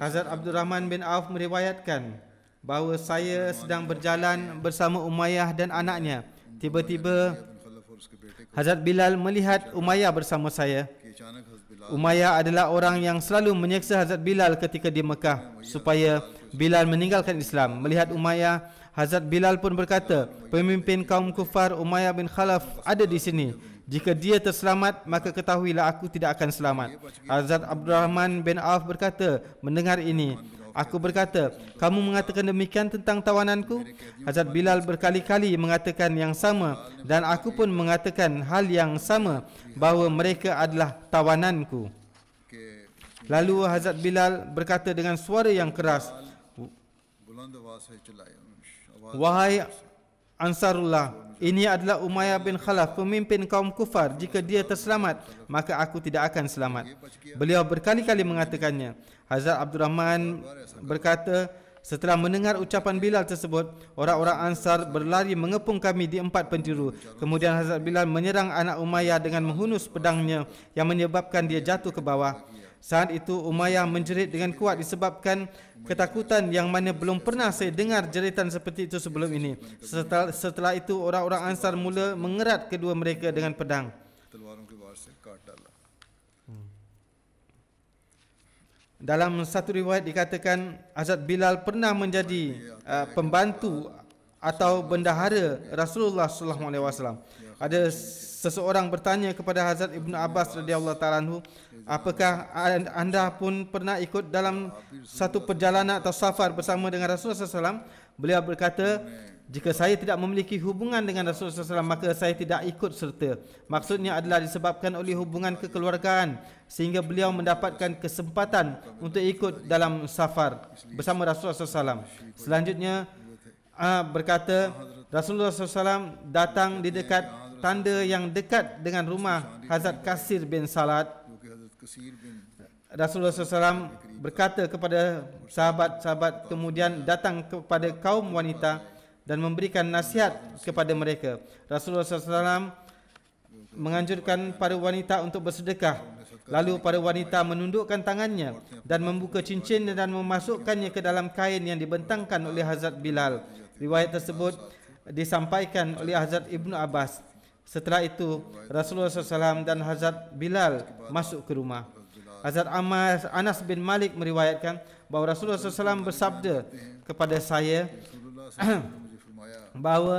Hazrat Abdurrahman bin Auf meriwayatkan bahawa saya sedang berjalan bersama Umayyah dan anaknya. Tiba-tiba Hazrat Bilal melihat Umayyah bersama saya. Umayyah adalah orang yang selalu menyeksa Hazrat Bilal ketika di Mekah supaya Bilal meninggalkan Islam. Melihat Umayyah, Hazrat Bilal pun berkata, pemimpin kaum kufar Umayyah bin Khalaf ada di sini. Jika dia terselamat, maka ketahuilah aku tidak akan selamat. Hazrat Abdurrahman bin Auf berkata, mendengar ini, Aku berkata, kamu mengatakan demikian tentang tawananku? Hazrat Bilal berkali-kali mengatakan yang sama dan aku pun mengatakan hal yang sama bahawa mereka adalah tawananku. कि Lalu Hazrat Bilal berkata dengan suara yang keras, बुलंद आवाज से चिल्लाए आवाज wahai Ansarullah, ini adalah Umayyah bin Khalaf, pemimpin kaum kufar. Jika dia terselamat, maka aku tidak akan selamat. Beliau berkali-kali mengatakannya. Hazrat Abdurrahman berkata, setelah mendengar ucapan Bilal tersebut, orang-orang Ansar berlari mengepung kami di 4 penjuru. Kemudian Hazrat Bilal menyerang anak Umayyah dengan menghunus pedangnya yang menyebabkan dia jatuh ke bawah. Saat itu Umayyah menjerit dengan kuat disebabkan ketakutan yang mana belum pernah saya dengar jeritan seperti itu sebelum ini. Setelah itu orang-orang Ansar mula mengerat kedua mereka dengan pedang. तलवारों के वार से काट डाला। Dalam satu riwayat dikatakan Hazrat Bilal pernah menjadi pembantu atau bendahara Rasulullah sallallahu alaihi wasallam. Ada seseorang bertanya kepada Hazrat Ibnu Abbas radhiyallahu taala anhu, apakah anda pun pernah ikut dalam satu perjalanan atau safar bersama dengan Rasulullah SAW? Beliau berkata, jika saya tidak memiliki hubungan dengan Rasulullah SAW, maka saya tidak ikut serta. Maksudnya adalah disebabkan oleh hubungan kekeluargaan, sehingga beliau mendapatkan kesempatan untuk ikut dalam safar bersama Rasulullah SAW. Selanjutnya berkata, Rasulullah SAW datang di dekat tanda yang dekat dengan rumah Hazrat Kasir bin Salat. जो कि हजरत कसीर बिन Rasulullah SAW berkata kepada sahabat-sahabat, kemudian datang kepada kaum wanita dan memberikan nasihat kepada mereka. Rasulullah SAW menganjurkan para wanita untuk bersedekah. Lalu para wanita menundukkan tangannya dan membuka cincin dan memasukkannya ke dalam kain yang dibentangkan oleh Hazrat Bilal. Riwayat tersebut disampaikan oleh Hazrat Ibnu Abbas. Setelah itu Rasulullah SAW dan Hazrat Bilal masuk ke rumah. Hazrat Anas bin Malik meriwayatkan bahawa Rasulullah SAW bersabda kepada saya रसूलुल्लाह सल्लल्लाहु अलैहि वसल्लम ने मुझे फरमाया bahawa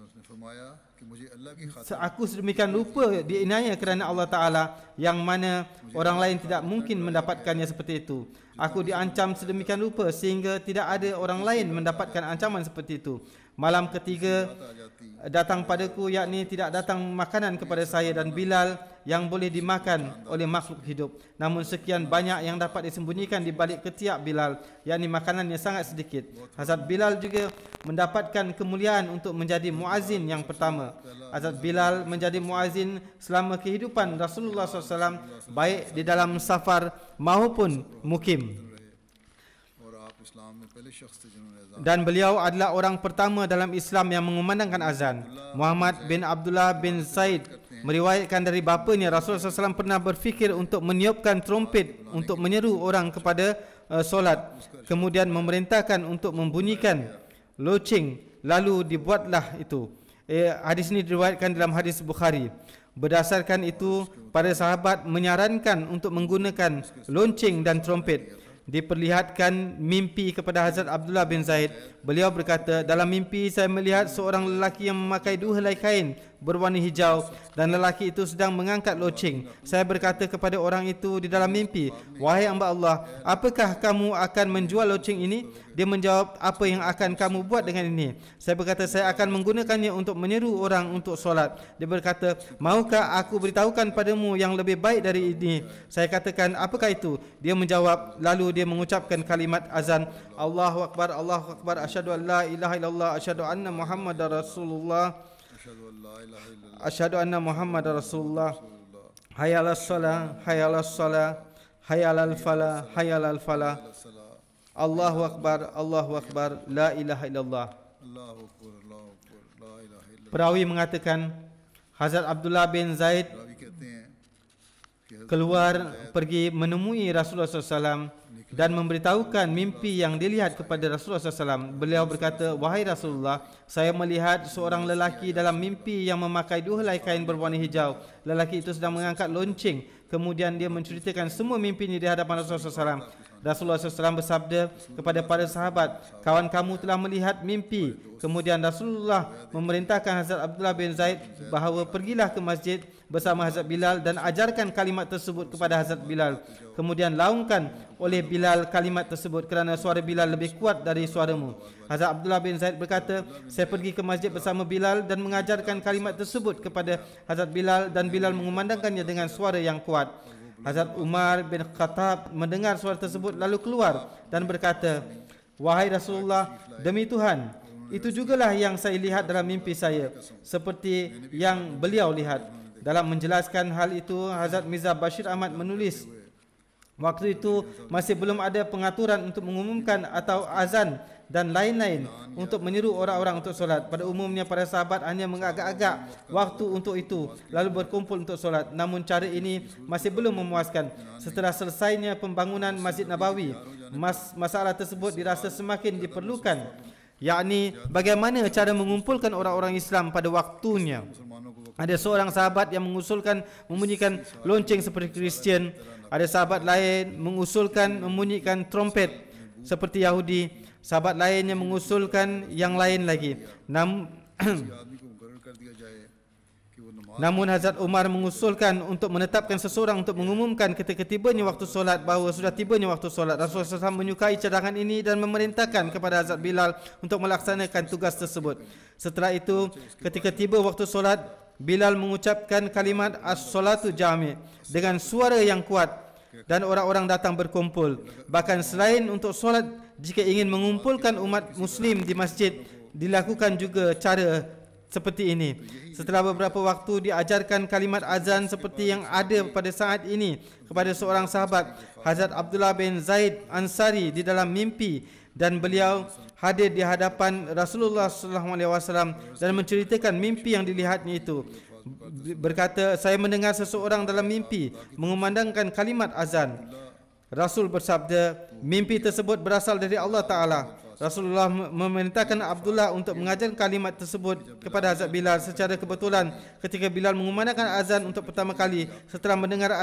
उसने फरमाया कि मुझे अल्लाह की खातिर aku sedemikian lupa diinaya kerana Allah Ta'ala yang mana orang lain tidak mungkin mendapatkannya seperti itu. Aku diancam sedemikian rupa sehingga tidak ada orang lain mendapatkan ancaman seperti itu. Malam ketiga datang padaku, yakni tidak datang makanan kepada saya dan Bilal yang boleh dimakan oleh makhluk hidup. Namun sekian banyak yang dapat disembunyikan di balik ketiak Bilal, yakni makanannya sangat sedikit. Hazrat Bilal juga mendapatkan kemuliaan untuk menjadi muazzin yang pertama. Hazrat Bilal menjadi muazzin selama kehidupan Rasulullah SAW, baik di dalam safar maupun mukim. और आप इस्लाम में पहले शख्स थे जिन्होंने अज़ान Dan beliau adalah orang pertama dalam Islam yang mengumandangkan azan. Muhammad bin Abdullah bin Zaid meriwayatkan dari bapanya, Rasulullah SAW pernah berfikir untuk meniupkan trompet untuk menyeru orang kepada solat. Kemudian memerintahkan untuk membunyikan loceng, lalu dibuatlah itu. Hadis ini diriwayatkan dalam hadis Bukhari. Berdasarkan itu, para sahabat menyarankan untuk menggunakan lonceng dan trompet. Diperlihatkan mimpi kepada Hazrat Abdullah bin Zaid. Beliau berkata, dalam mimpi saya melihat seorang lelaki yang memakai 2 helai kain berwarna hijau dan lelaki itu sedang mengangkat loceng. Saya berkata kepada orang itu di dalam mimpi, wahai hamba Allah, apakah kamu akan menjual loceng ini? Dia menjawab, apa yang akan kamu buat dengan ini? Saya berkata, saya akan menggunakannya untuk menyeru orang untuk solat. Dia berkata, maukah aku beritahukan padamu yang lebih baik dari ini? Saya katakan, apakah itu? Dia menjawab, lalu dia mengucapkan kalimat azan, Allahu Akbar, Allahu Akbar, asyhadu an la ilaha illallah, asyhadu anna Muhammadar Rasulullah, अशहदु अल्ला इलाहा इल्लल्लाह asyhadu anna Muhammadar Rasulullah, hayya 'alas salah, hayya 'alas salah, hayya 'alal falah, hayya 'alal falah, Allahu Akbar, Allahu Akbar, la ilaha illallah. अल्लाहु अकबर अल्लाहु अकबर ला इलाहा इल्लल्लाह। Perawi mengatakan Hazrat Abdullah bin Zaid Ravi कहते हैं कि हज़रत keluar pergi menemui Rasulullah SAW dan memberitahukan mimpi yang dilihat kepada Rasulullah SAW. Beliau berkata, wahai Rasulullah, saya melihat seorang lelaki dalam mimpi yang memakai 2 helai kain berwarna hijau. Lelaki itu sedang mengangkat lonceng. Kemudian dia menceritakan semua mimpinya di hadapan Rasulullah SAW. Rasulullah SAW bersabda kepada para sahabat, kawan kamu telah melihat mimpi. Kemudian Rasulullah memerintahkan Hazrat Abdullah bin Zaid bahawa pergilah ke masjid bersama Hazrat Bilal dan ajarkan kalimat tersebut kepada Hazrat Bilal. Kemudian laungkan oleh Bilal kalimat tersebut kerana suara Bilal lebih kuat dari suaramu. Hazrat Abdullah bin Zaid berkata, saya pergi ke masjid bersama Bilal dan mengajarkan kalimat tersebut kepada Hazrat Bilal dan Bilal mengumandangkannya dengan suara yang kuat. Hazrat Umar bin Khattab mendengar suara tersebut lalu keluar dan berkata, wahai Rasulullah, demi Tuhan, itu jugalah yang saya lihat dalam mimpi saya, seperti yang beliau lihat. Dalam menjelaskan hal itu, Hazrat Mirza Bashir Ahmad menulis, waktu itu masih belum ada pengaturan untuk mengumumkan atau azan dan lain-lain untuk menyeru orang-orang untuk solat. Pada umumnya para sahabat hanya mengagak-agak waktu untuk itu lalu berkumpul untuk solat. Namun cara ini masih belum memuaskan. Setelah selesainya pembangunan Masjid Nabawi, masalah tersebut dirasa semakin diperlukan, yakni bagaimana cara mengumpulkan orang-orang Islam pada waktunya. Ada seorang sahabat yang mengusulkan membunyikan lonceng seperti Kristian. Ada sahabat lain mengusulkan membunyikan trompet seperti Yahudi. Sahabat lain yang mengusulkan yang lain lagi. Namun Hazrat Umar mengusulkan untuk menetapkan seseorang untuk mengumumkan ketika tibanya waktu solat bahawa sudah tibanya waktu solat. Rasulullah SAW menyukai cadangan ini dan memerintahkan kepada Hazrat Bilal untuk melaksanakan tugas tersebut. Setelah itu, ketika tiba waktu solat, Bilal mengucapkan kalimat as-salatu jami' dengan suara yang kuat dan orang-orang datang berkumpul. Bahkan selain untuk solat, jika ingin mengumpulkan umat muslim di masjid, dilakukan juga cara seperti ini. Setelah beberapa waktu diajarkan kalimat azan seperti yang ada pada saat ini kepada seorang sahabat, Hazrat Abdullah bin Zaid Ansari di dalam mimpi, dan beliau hadir di hadapan Rasulullah SAW dan menceritakan mimpi yang dilihatnya itu. Berkata, saya mendengar seseorang dalam mimpi mengumandangkan kalimat azan. Rasul bersabda, mimpi tersebut berasal dari Allah Ta'ala. Rasulullah memerintahkan Abdullah untuk mengajar kalimat tersebut kepada Hazrat Bilal. Secara kebetulan ketika Bilal mengumandangkan azan untuk pertama kali, setelah mendengar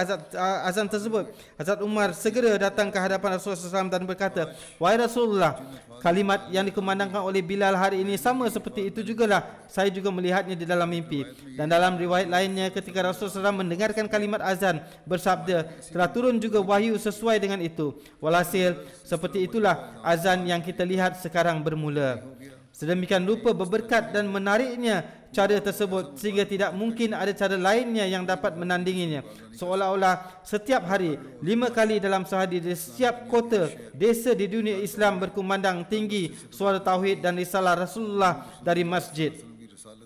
azan tersebut, Hazrat Umar segera datang ke hadapan Rasulullah SAW dan berkata, wahai Rasulullah, kalimat yang dikumandangkan oleh Bilal hari ini sama seperti itu jugalah saya juga melihatnya di dalam mimpi. Dan dalam riwayat lainnya, ketika Rasulullah SAW mendengarkan kalimat azan, bersabda, telah turun juga wahyu sesuai dengan itu. Walhasil, seperti itulah azan yang kita lihat sekarang bermula. Sedemikian rupa berberkat dan menariknya cara tersebut sehingga tidak mungkin ada cara lainnya yang dapat menandinginya. Seolah-olah setiap hari 5 kali dalam sehari di setiap kota desa di dunia Islam berkumandang tinggi suara tauhid dan risalah Rasulullah dari masjid.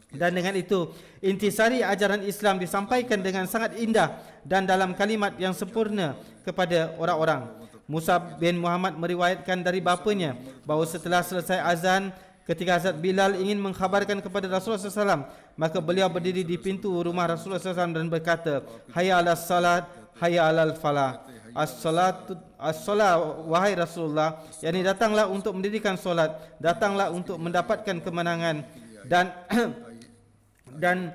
Dan dengan itu intisari ajaran Islam disampaikan dengan sangat indah dan dalam kalimat yang sempurna kepada orang-orang. Musa bin Muhammad meriwayatkan dari bapanya bahawa setelah selesai azan, ketika Hazrat Bilal ingin mengkhabarkan kepada Rasulullah SAW, maka beliau berdiri di pintu rumah Rasulullah SAW dan berkata, hayya ala salat, hayya ala falah. As-salat, wahai Rasulullah, yakni datanglah untuk mendirikan solat, datanglah untuk mendapatkan kemenangan dan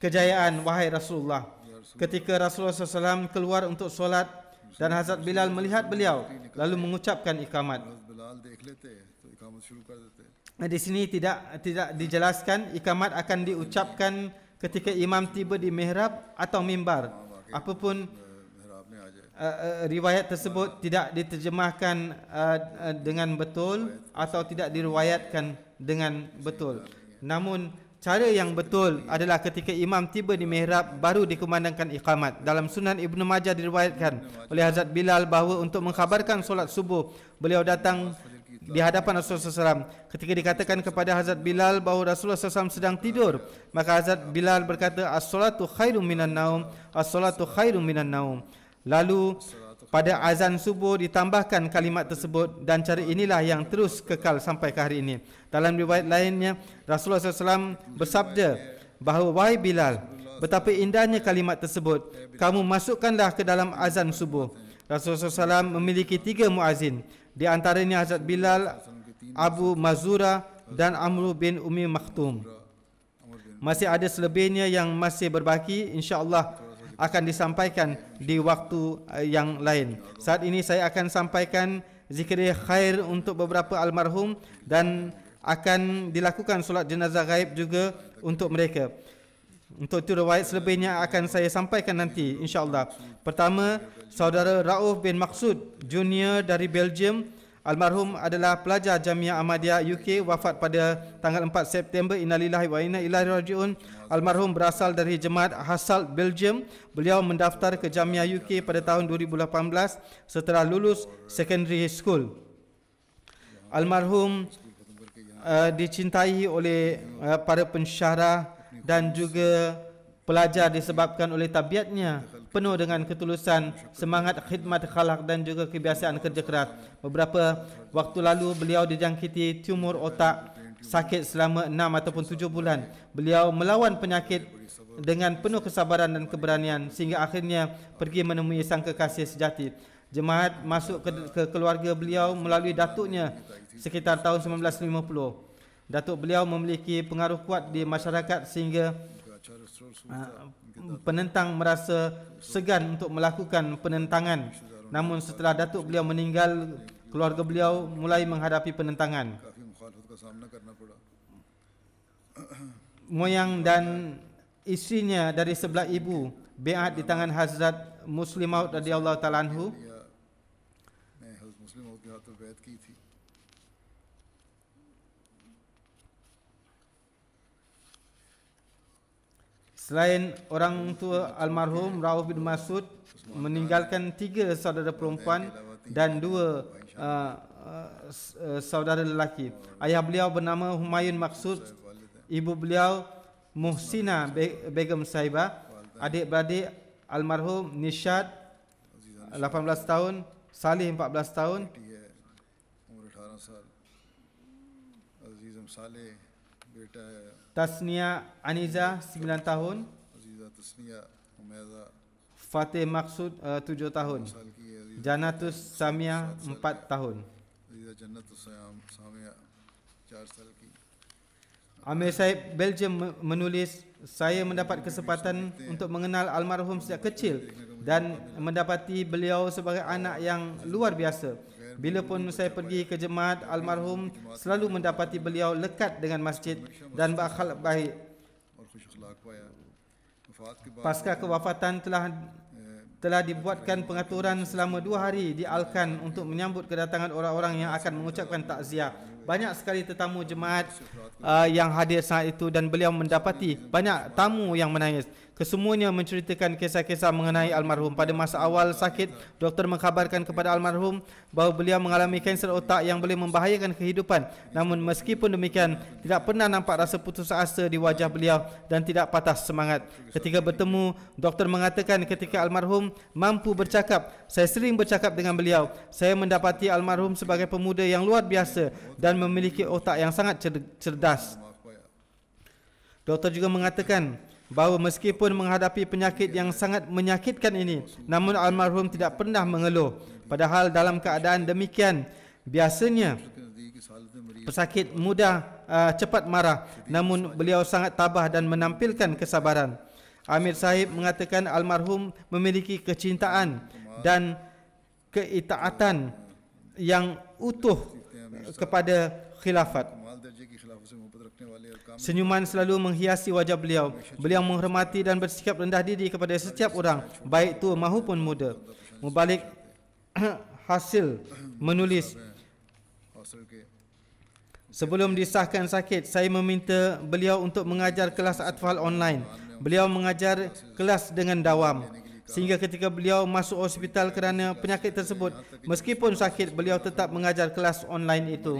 kejayaan, wahai Rasulullah. Ketika Rasulullah SAW keluar untuk solat dan Hazrat Bilal melihat beliau, lalu mengucapkan ikamat. Di sini tidak dijelaskan ikamat akan diucapkan ketika imam tiba di mihrab atau mimbar. Apapun riwayat tersebut tidak diterjemahkan dengan betul atau tidak diriwayatkan dengan betul. Namun cara yang betul adalah ketika imam tiba di mihrab baru dikumandangkan iqamat. Dalam Sunan Ibnu Majah diriwayatkan oleh Hazrat Bilal bahawa untuk mengkhabarkan solat subuh, beliau datang di hadapan Rasulullah SAW. Ketika dikatakan kepada Hazrat Bilal bahawa Rasulullah SAW sedang tidur, maka Hazrat Bilal berkata, as-salatu khairum minan naum, as-salatu khairum minan naum. Lalu pada azan subuh ditambahkan kalimat tersebut, dan cara inilah yang terus kekal sampai ke hari ini. Dalam riwayat lainnya, Rasulullah SAW bersabda bahawa, wahai Bilal, betapa indahnya kalimat tersebut, kamu masukkanlah ke dalam azan subuh. Rasulullah SAW memiliki 3 muazin, di antaranya Hazrat Bilal, Abu Mazura dan Amr bin Ummi Maktum. Masih ada selebihnya yang masih berbaki, insya-Allah akan disampaikan di waktu yang lain. Saat ini saya akan sampaikan zikir khair untuk beberapa almarhum dan akan dilakukan solat jenazah gaib juga untuk mereka. Untuk itu riwayat selebihnya akan saya sampaikan nanti insya-Allah. Pertama, saudara Rauf bin Maksud Junior dari Belgium. Almarhum adalah pelajar Jamiah Ahmadiyah UK, wafat pada tanggal 4 September. Innalillahi wa inna ilaihi rajiun. Almarhum berasal dari jemaat Hasselt, Belgium. Beliau mendaftar ke Jamiah UK pada tahun 2018 setelah lulus secondary school. Almarhum dicintai oleh para pensyarah dan juga pelajar disebabkan oleh tabiatnya penuh dengan ketulusan, semangat khidmat khalaq dan juga kebiasaan kerja keras. Beberapa waktu lalu beliau dijangkiti tumor otak, sakit selama 6 ataupun 7 bulan. Beliau melawan penyakit dengan penuh kesabaran dan keberanian sehingga akhirnya pergi menemui sang kekasih sejati. Jemaat masuk ke keluarga beliau melalui datuknya sekitar tahun 1950. Datuk beliau memiliki pengaruh kuat di masyarakat sehingga penentang merasa segan untuk melakukan penentangan. Namun setelah datuk beliau meninggal, keluarga beliau mulai menghadapi penentangan. Moyang dan isterinya dari sebelah ibu biat di tangan Hazrat Muslim Maud radhiyallahu taala anhu. Selain orang tua almarhum Rauf bin Masud, meninggalkan 3 saudara perempuan dan 2 saudara lelaki. Ayah beliau bernama Humayun Maksud, ibu beliau Muhsina Begum Saibah, adik-beradik almarhum Nishad 18 tahun, Salih 14 tahun, Tasnia Aniza 9 tahun, Fatih Maksud 7 tahun, Janatus Samia 4 tahun. Amir Saib Belgium menulis, saya mendapat kesempatan untuk mengenal almarhum sejak kecil dan mendapati beliau sebagai anak yang luar biasa. Bila pun saya pergi ke jemaat almarhum, selalu mendapati beliau lekat dengan masjid dan berakhlak baik. Pasca kewafatan telah dibuatkan pengaturan selama 2 hari di Alkan untuk menyambut kedatangan orang-orang yang akan mengucapkan takziah. Banyak sekali tetamu jemaat yang hadir saat itu dan beliau mendapati banyak tamu yang menangis. Kesemuanya menceritakan kisah-kisah mengenai almarhum. Pada masa awal sakit, doktor mengkhabarkan kepada almarhum bahawa beliau mengalami kanser otak yang boleh membahayakan kehidupan. Namun meskipun demikian, tidak pernah nampak rasa putus asa di wajah beliau dan tidak patah semangat. Ketika bertemu, doktor mengatakan ketika almarhum mampu bercakap, saya sering bercakap dengan beliau. Saya mendapati almarhum sebagai pemuda yang luar biasa dan memiliki otak yang sangat cerdas. Doktor juga mengatakan bahawa meskipun menghadapi penyakit yang sangat menyakitkan ini, namun almarhum tidak pernah mengeluh. Padahal dalam keadaan demikian, biasanya pesakit mudah cepat marah, namun beliau sangat tabah dan menampilkan kesabaran. Amir Sahib mengatakan almarhum memiliki kecintaan dan keitaatan yang utuh kepada khilafat. Senyuman selalu menghiasi wajah beliau. Beliau menghormati dan bersikap rendah diri kepada setiap orang, baik tua maupun muda. Mubalik hasil menulis, sebelum disahkan sakit, saya meminta beliau untuk mengajar kelas atfal online. Beliau mengajar kelas dengan dawam, sehingga ketika beliau masuk hospital kerana penyakit tersebut, meskipun sakit, beliau tetap mengajar kelas online itu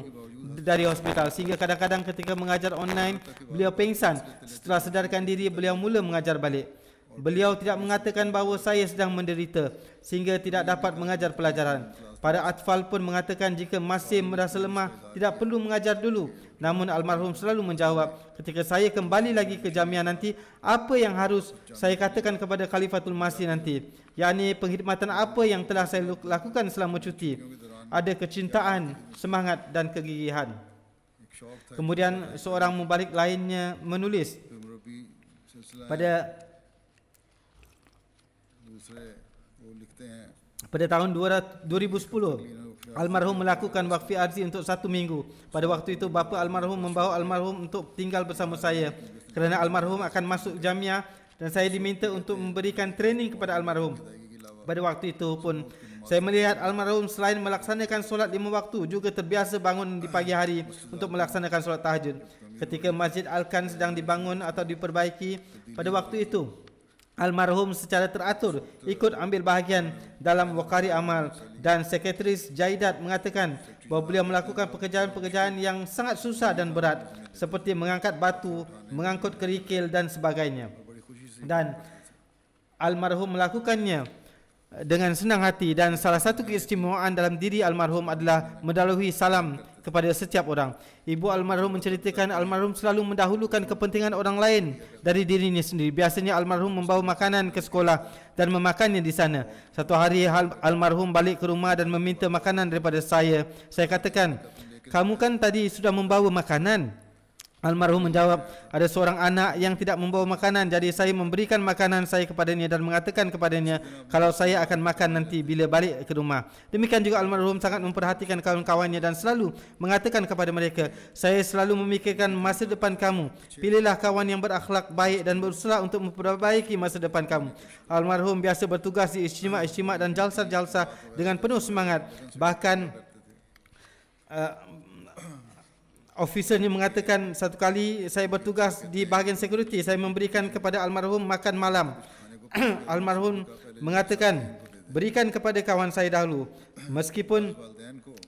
dari hospital. Sehingga kadang-kadang ketika mengajar online, beliau pingsan. Setelah sedarkan diri, beliau mula mengajar balik. Beliau tidak mengatakan bahawa saya sedang menderita sehingga tidak dapat mengajar pelajaran. Pada atfal pun mengatakan jika masih merasa lemah, tidak perlu mengajar dulu. Namun almarhum selalu menjawab, ketika saya kembali lagi ke Jamiah nanti, apa yang harus saya katakan kepada Khalifatul Masih nanti? Yakni perkhidmatan apa yang telah saya lakukan selama cuti. Ada kecintaan, semangat dan kegigihan. Kemudian seorang mubalik lainnya menulis, pada दूसरे वो लिखते हैं Pada tahun 2010, almarhum melakukan wakfi arzi untuk 1 minggu. Pada waktu itu bapa almarhum membawa almarhum untuk tinggal bersama saya kerana almarhum akan masuk jamiah dan saya diminta untuk memberikan training kepada almarhum. Pada waktu itu pun saya melihat almarhum selain melaksanakan solat 5 waktu juga terbiasa bangun di pagi hari untuk melaksanakan solat tahajud. Ketika Masjid Al-Kan sedang dibangun atau diperbaiki, pada waktu itu almarhum secara teratur ikut ambil bahagian dalam wakari amal dan sekretaris Jaidat mengatakan bahawa beliau melakukan pekerjaan-pekerjaan yang sangat susah dan berat seperti mengangkat batu, mengangkut kerikil dan sebagainya. Dan almarhum melakukannya dengan senang hati dan salah satu keistimewaan dalam diri almarhum adalah mendahului salam kepada setiap orang. Ibu almarhum menceritakan almarhum selalu mendahulukan kepentingan orang lain dari dirinya sendiri. Biasanya almarhum membawa makanan ke sekolah dan memakannya di sana. Satu hari almarhum balik ke rumah dan meminta makanan daripada saya. Saya katakan, "Kamu kan tadi sudah membawa makanan?" Almarhum menjawab, "Ada seorang anak yang tidak membawa makanan, jadi saya memberikan makanan saya kepadanya dan mengatakan kepadanya kalau saya akan makan nanti bila balik ke rumah." Demikian juga almarhum sangat memperhatikan kawan-kawannya dan selalu mengatakan kepada mereka, "Saya selalu memikirkan masa depan kamu. Pilihlah kawan yang berakhlak baik dan berusaha untuk memperbaiki masa depan kamu." Almarhum biasa bertugas di istimak-istimak dan jalsa-jalsa dengan penuh semangat. Bahkan officernya mengatakan, "Satu kali saya bertugas di bahagian security, saya memberikan kepada almarhum makan malam." Almarhum mengatakan, "Berikan kepada kawan saya dahulu." Meskipun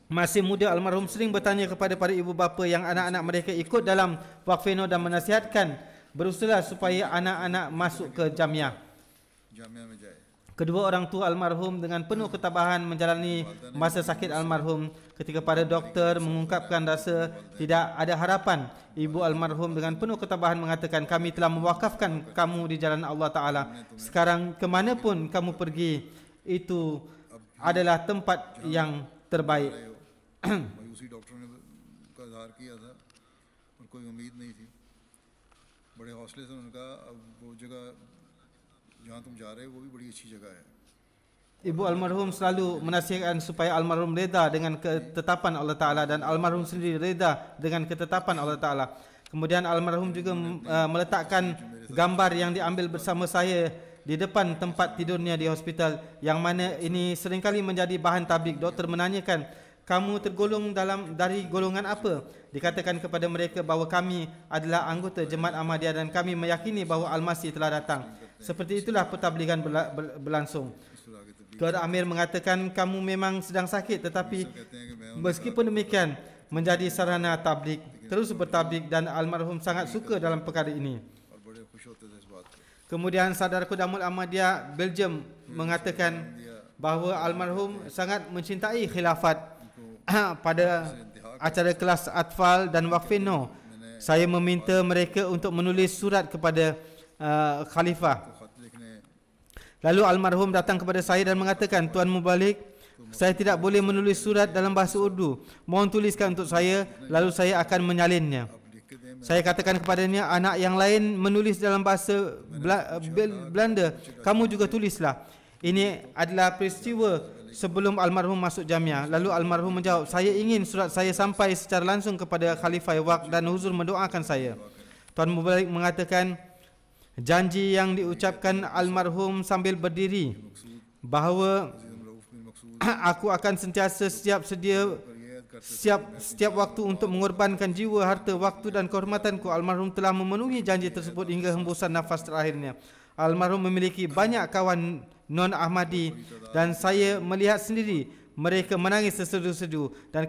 masih muda, almarhum sering bertanya kepada para ibu bapa yang anak-anak mereka ikut dalam wakfeno dan menasihatkan berusaha supaya anak-anak masuk ke jamiah. Jamia में जाए। Kedua orang tua almarhum dengan penuh ketabahan menjalani masa sakit almarhum. Ketika para doktor mengungkapkan rasa tidak ada harapan, ibu almarhum dengan penuh ketabahan mengatakan, "Kami telah mewakafkan kamu di jalan Allah Ta'ala. Sekarang kemanapun kamu pergi, itu adalah tempat yang terbaik." मायूसी डॉक्टरों ने का इजहार किया था और कोई उम्मीद नहीं थी। बड़े हौसले से उन्होंने कहा, अब वो जगह जहाँ तुम जा रहे हो वो भी बड़ी अच्छी जगह है। Ibu almarhum selalu menasihatkan supaya almarhum reda dengan ketetapan Allah Ta'ala dan almarhum sendiri reda dengan ketetapan Allah Ta'ala. Kemudian almarhum juga meletakkan gambar yang diambil bersama saya di depan tempat tidurnya di hospital, yang mana ini seringkali menjadi bahan tablik. Doktor menanyakan, "Kamu tergolong dari golongan apa?" Dikatakan kepada mereka bahawa kami adalah anggota Jemaat Ahmadiyah dan kami meyakini bahawa Al-Masih telah datang. Seperti itulah pertabligan berlangsung. Tuan Amir mengatakan, "Kamu memang sedang sakit, tetapi meskipun demikian menjadi sarana tablik, terus bertablik dan almarhum sangat suka dalam perkara ini." Kemudian Saudara Khudamul Ahmadiyah Belgium mengatakan bahawa almarhum sangat mencintai khilafat. Pada acara kelas atfal dan wakfeno, saya meminta mereka untuk menulis surat kepada khalifah. Lalu almarhum datang kepada saya dan mengatakan, "Tuan Mubalik, saya tidak boleh menulis surat dalam bahasa Urdu. Mohon tuliskan untuk saya, lalu saya akan menyalinnya." Saya katakan kepadanya, "Anak yang lain menulis dalam bahasa Belanda, kamu juga tulislah." Ini adalah peristiwa sebelum almarhum masuk jamiah. Lalu almarhum menjawab, "Saya ingin surat saya sampai secara langsung kepada Khalifah Waqf dan huzur mendoakan saya." Tuan Mubalik mengatakan, janji yang diucapkan almarhum sambil berdiri bahawa aku akan sentiasa setiap waktu untuk mengorbankan jiwa, harta, waktu dan kehormatanku. Almarhum telah memenuhi janji tersebut hingga hembusan nafas terakhirnya. Almarhum memiliki banyak kawan non-Ahmadi dan saya melihat sendiri mereka menangis tersedu-sedu dan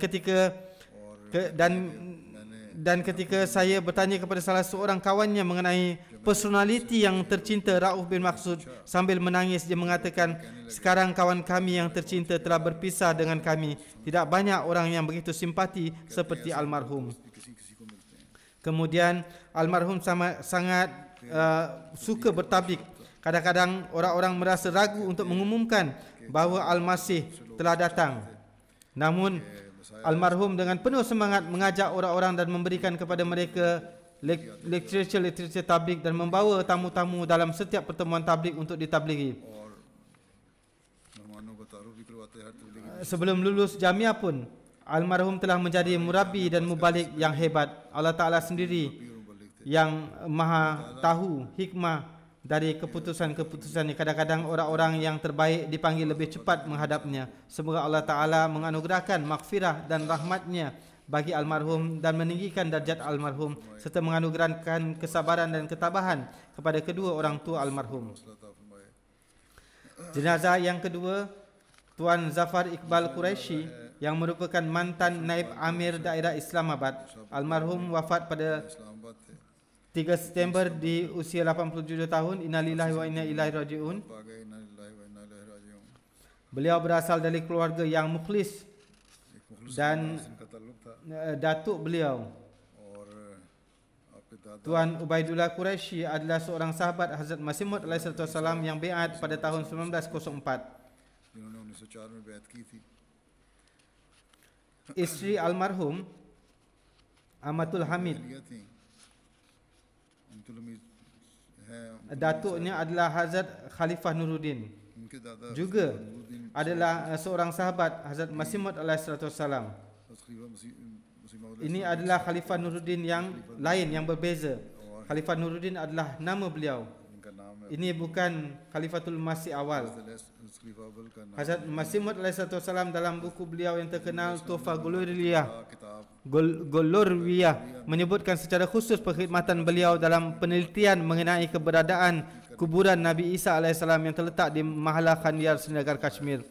ketika saya bertanya kepada salah seorang kawannya mengenai personaliti yang tercinta Rauf bin Maksud, sambil menangis dia mengatakan, "Sekarang kawan kami yang tercinta telah berpisah dengan kami. Tidak banyak orang yang begitu simpati seperti almarhum." Kemudian almarhum sangat suka bertablik. Kadang-kadang orang-orang merasa ragu untuk mengumumkan bahawa Al-Masih telah datang. Namun almarhum dengan penuh semangat mengajak orang-orang dan memberikan kepada mereka literature tablik dan membawa tamu-tamu dalam setiap pertemuan tablik untuk ditablighi. बातें हर Tablighi Sebelum lulus Jamiah pun, almarhum telah menjadi murabbi dan mubalik yang hebat. Allah Ta'ala sendiri और मुबल्लिग थे। yang maha tahu hikmah dari keputusan-keputusannya. Kadang-kadang orang-orang yang terbaik dipanggil lebih cepat menghadapnya. Semoga Allah Ta'ala menganugerahkan maghfirah dan rahmatnya bagi almarhum dan meninggikan darjat almarhum serta menganugerahkan kesabaran dan ketabahan kepada kedua orang tua almarhum. हौसला अता फरमाए। Jenazah yang kedua, Tuan Zafar Iqbal Quraisy yang merupakan mantan Naib Amir Daerah Islamabad. Almarhum wafat pada Islamabad थे, 3 September di usia 87 tahun. Innalillahi wa inna ilaihi raji'un. पागे इन्ना लिल्लाहि व इन्ना इलैहि राजिऊन। Beliau berasal dari keluarga yang mukhlis एक मुखलिस dan इनका ताल्लुक था datuk beliau और आपके दादा Tuan Ubaidullah Quraisy adalah seorang sahabat Hazrat Masih Maud alaihissalam yang biat pada tahun 1904. जिन्होंने 1904 में बैत की थी। Isteri almarhum Amatul Hamid, लिया थी उनतुल उम्मीद है, datuknya adalah Hazrat Khalifah Nuruddin, उनके दादा juga Nooruddin adalah seorang sahabat Hazrat Masih Maud alaihissalam. खलीफा मसीह मौद Ini adalah Khalifah Nuruddin yang lain, yang berbeza. Khalifah Nuruddin adalah nama beliau. इनका नाम है। Ini bukan Khalifatul Masih awal. खलीफा अव्वल का नाम Hazrat Masih Maud alaihissalam dalam buku beliau yang terkenal Tuhfa Goloriyah किताब menyebutkan secara khusus perkhidmatan beliau dalam penelitian mengenai keberadaan kuburan Nabi Isa alaihissalam yang terletak di Mahala Khandiar, Srinagar, Kashmir.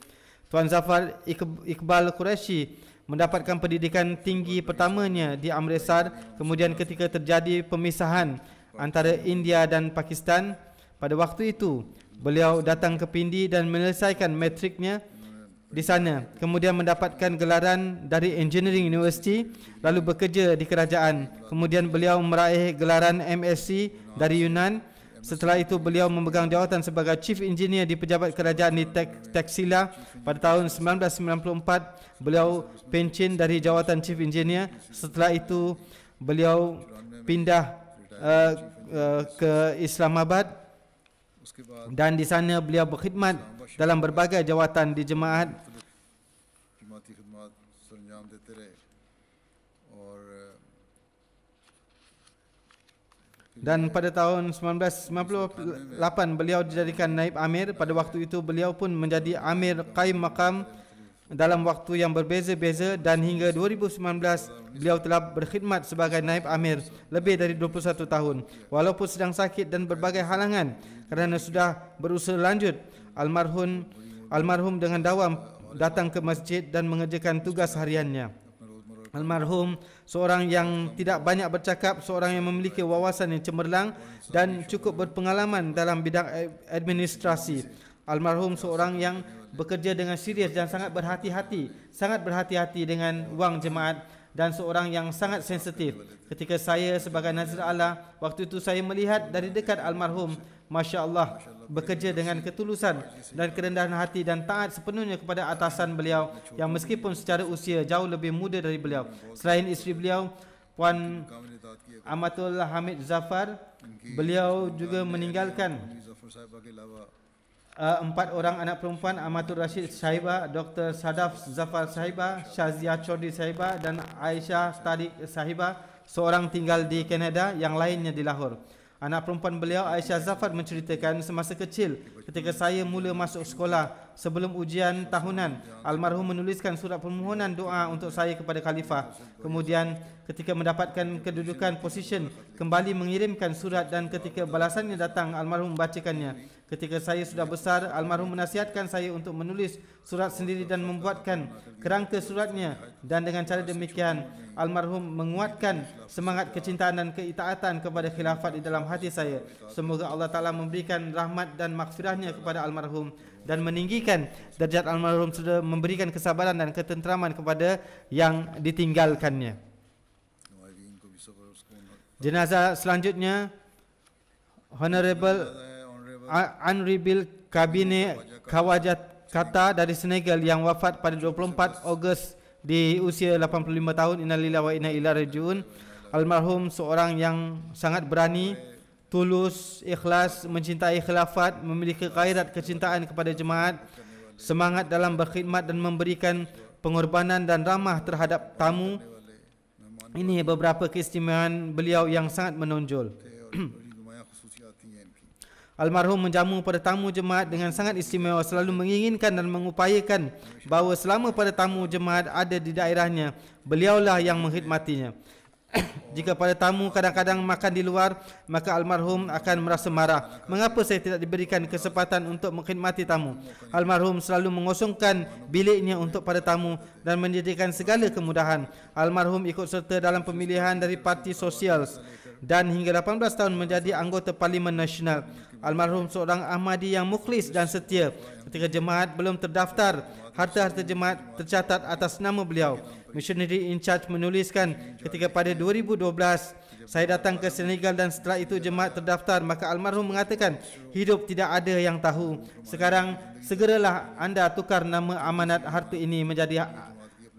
Tuan Zafar Iqbal Quraisy mendapatkan pendidikan tinggi pertamanya di Amritsar. Kemudian ketika terjadi pemisahan antara India dan Pakistan, pada waktu itu beliau datang ke Pindi dan menyelesaikan matriknya di sana. Kemudian mendapatkan gelaran dari Engineering University, lalu bekerja di kerajaan. Kemudian beliau meraih gelaran MSc dari Yunan. Setelah itu beliau memegang jawatan sebagai Chief Engineer di pejabat kerajaan di Taxila. Pada tahun 1994 beliau pencen dari jawatan Chief Engineer. Setelah itu beliau pindah ke Islamabad उसके बाद dan di sana beliau berkhidmat dalam berbagai jawatan di jemaat. जमाती खिदमत सरंजाम देते रहे और Dan pada tahun 1998 beliau dijadikan Naib Amir. Pada waktu itu beliau pun menjadi Amir Qaim Maqam dalam waktu yang berbeza-beza, dan hingga 2019 beliau telah berkhidmat sebagai Naib Amir lebih dari 21 tahun. Walaupun sedang sakit dan berbagai halangan kerana sudah berusaha lanjut, almarhum dengan dawam datang ke masjid dan mengerjakan tugas hariannya. Almarhum seorang yang tidak banyak bercakap, seorang yang memiliki wawasan yang cemerlang dan cukup berpengalaman dalam bidang administrasi. Almarhum seorang yang bekerja dengan serius dan sangat berhati-hati dengan wang jemaat, dan seorang yang sangat sensitif. Ketika saya sebagai nazir Allah, waktu itu saya melihat dari dekat almarhum, Masya Allah, bekerja dengan ketulusan dan kerendahan hati dan taat sepenuhnya kepada atasan beliau yang meskipun secara usia jauh lebih muda dari beliau. Selain isteri beliau, Puan कामिल इताअत किया Amatul Hamid Zafar, beliau juga meninggalkan Zafar साहिबा के अलावा 4 orang anak perempuan, Amatul Rashid Sahiba, Dr. Sadaf Zafar Sahiba, Shazia Chaudhry Sahiba dan Aisyah Tariq Sahiba. Seorang tinggal di Kanada, yang lainnya di Lahore. Anak perempuan beliau, Aisyah Zafar, menceritakan semasa kecil ketika saya mula masuk sekolah, sebelum ujian tahunan, almarhum menuliskan surat permohonan doa untuk saya kepada khalifah. Kemudian ketika mendapatkan kedudukan position, kembali mengirimkan surat, dan ketika balasannya datang, almarhum membacakannya. Ketika saya sudah besar, almarhum menasihatkan saya untuk menulis surat sendiri dan membuatkan kerangka suratnya, dan dengan cara demikian almarhum menguatkan semangat kecintaan dan keitaatan kepada khilafat di dalam hati saya. Semoga Allah Ta'ala memberikan rahmat dan maghfirahnya kepada almarhum dan meninggikan darjat almarhum, sudah memberikan kesabaran dan ketenteraman kepada yang ditinggalkannya. नवाबीन को भी सब्र और सुकून Jenazah selanjutnya, Honorable Honorable Kabine Khawajat Kata dari Senegal yang wafat pada 24 Ogos di usia 85 tahun. Innalillahi wa inna ilaihi raji'un. Almarhum seorang yang sangat berani, tulus, ikhlas, mencintai khilafat, memiliki gairat kecintaan kepada jemaat, semangat dalam berkhidmat dan memberikan pengorbanan dan ramah terhadap tamu. Ini beberapa keistimewaan beliau yang sangat menonjol. Almarhum menjamu pada tamu jemaat dengan sangat istimewa, selalu menginginkan dan mengupayakan bahawa selama pada tamu jemaat ada di daerahnya, beliaulah yang mengkhidmatinya. Jika pada tamu kadang-kadang makan di luar, maka almarhum akan merasa marah. Mengapa saya tidak diberikan kesempatan untuk mengkhidmati tamu? Almarhum selalu mengosongkan biliknya untuk para tamu dan menyediakan segala kemudahan. Almarhum ikut serta dalam pemilihan dari parti sosial dan hingga 18 tahun menjadi anggota Parlimen Nasional. Almarhum seorang Ahmadi yang mukhlis dan setia. Ketika jemaat belum terdaftar, harta-harta jemaat tercatat atas nama beliau. Missionary in Charge menuliskan, ketika pada 2012 saya datang ke Senegal dan setelah itu jemaat terdaftar, maka almarhum mengatakan, hidup tidak ada yang tahu. Sekarang segeralah anda tukar nama amanat harta ini menjadi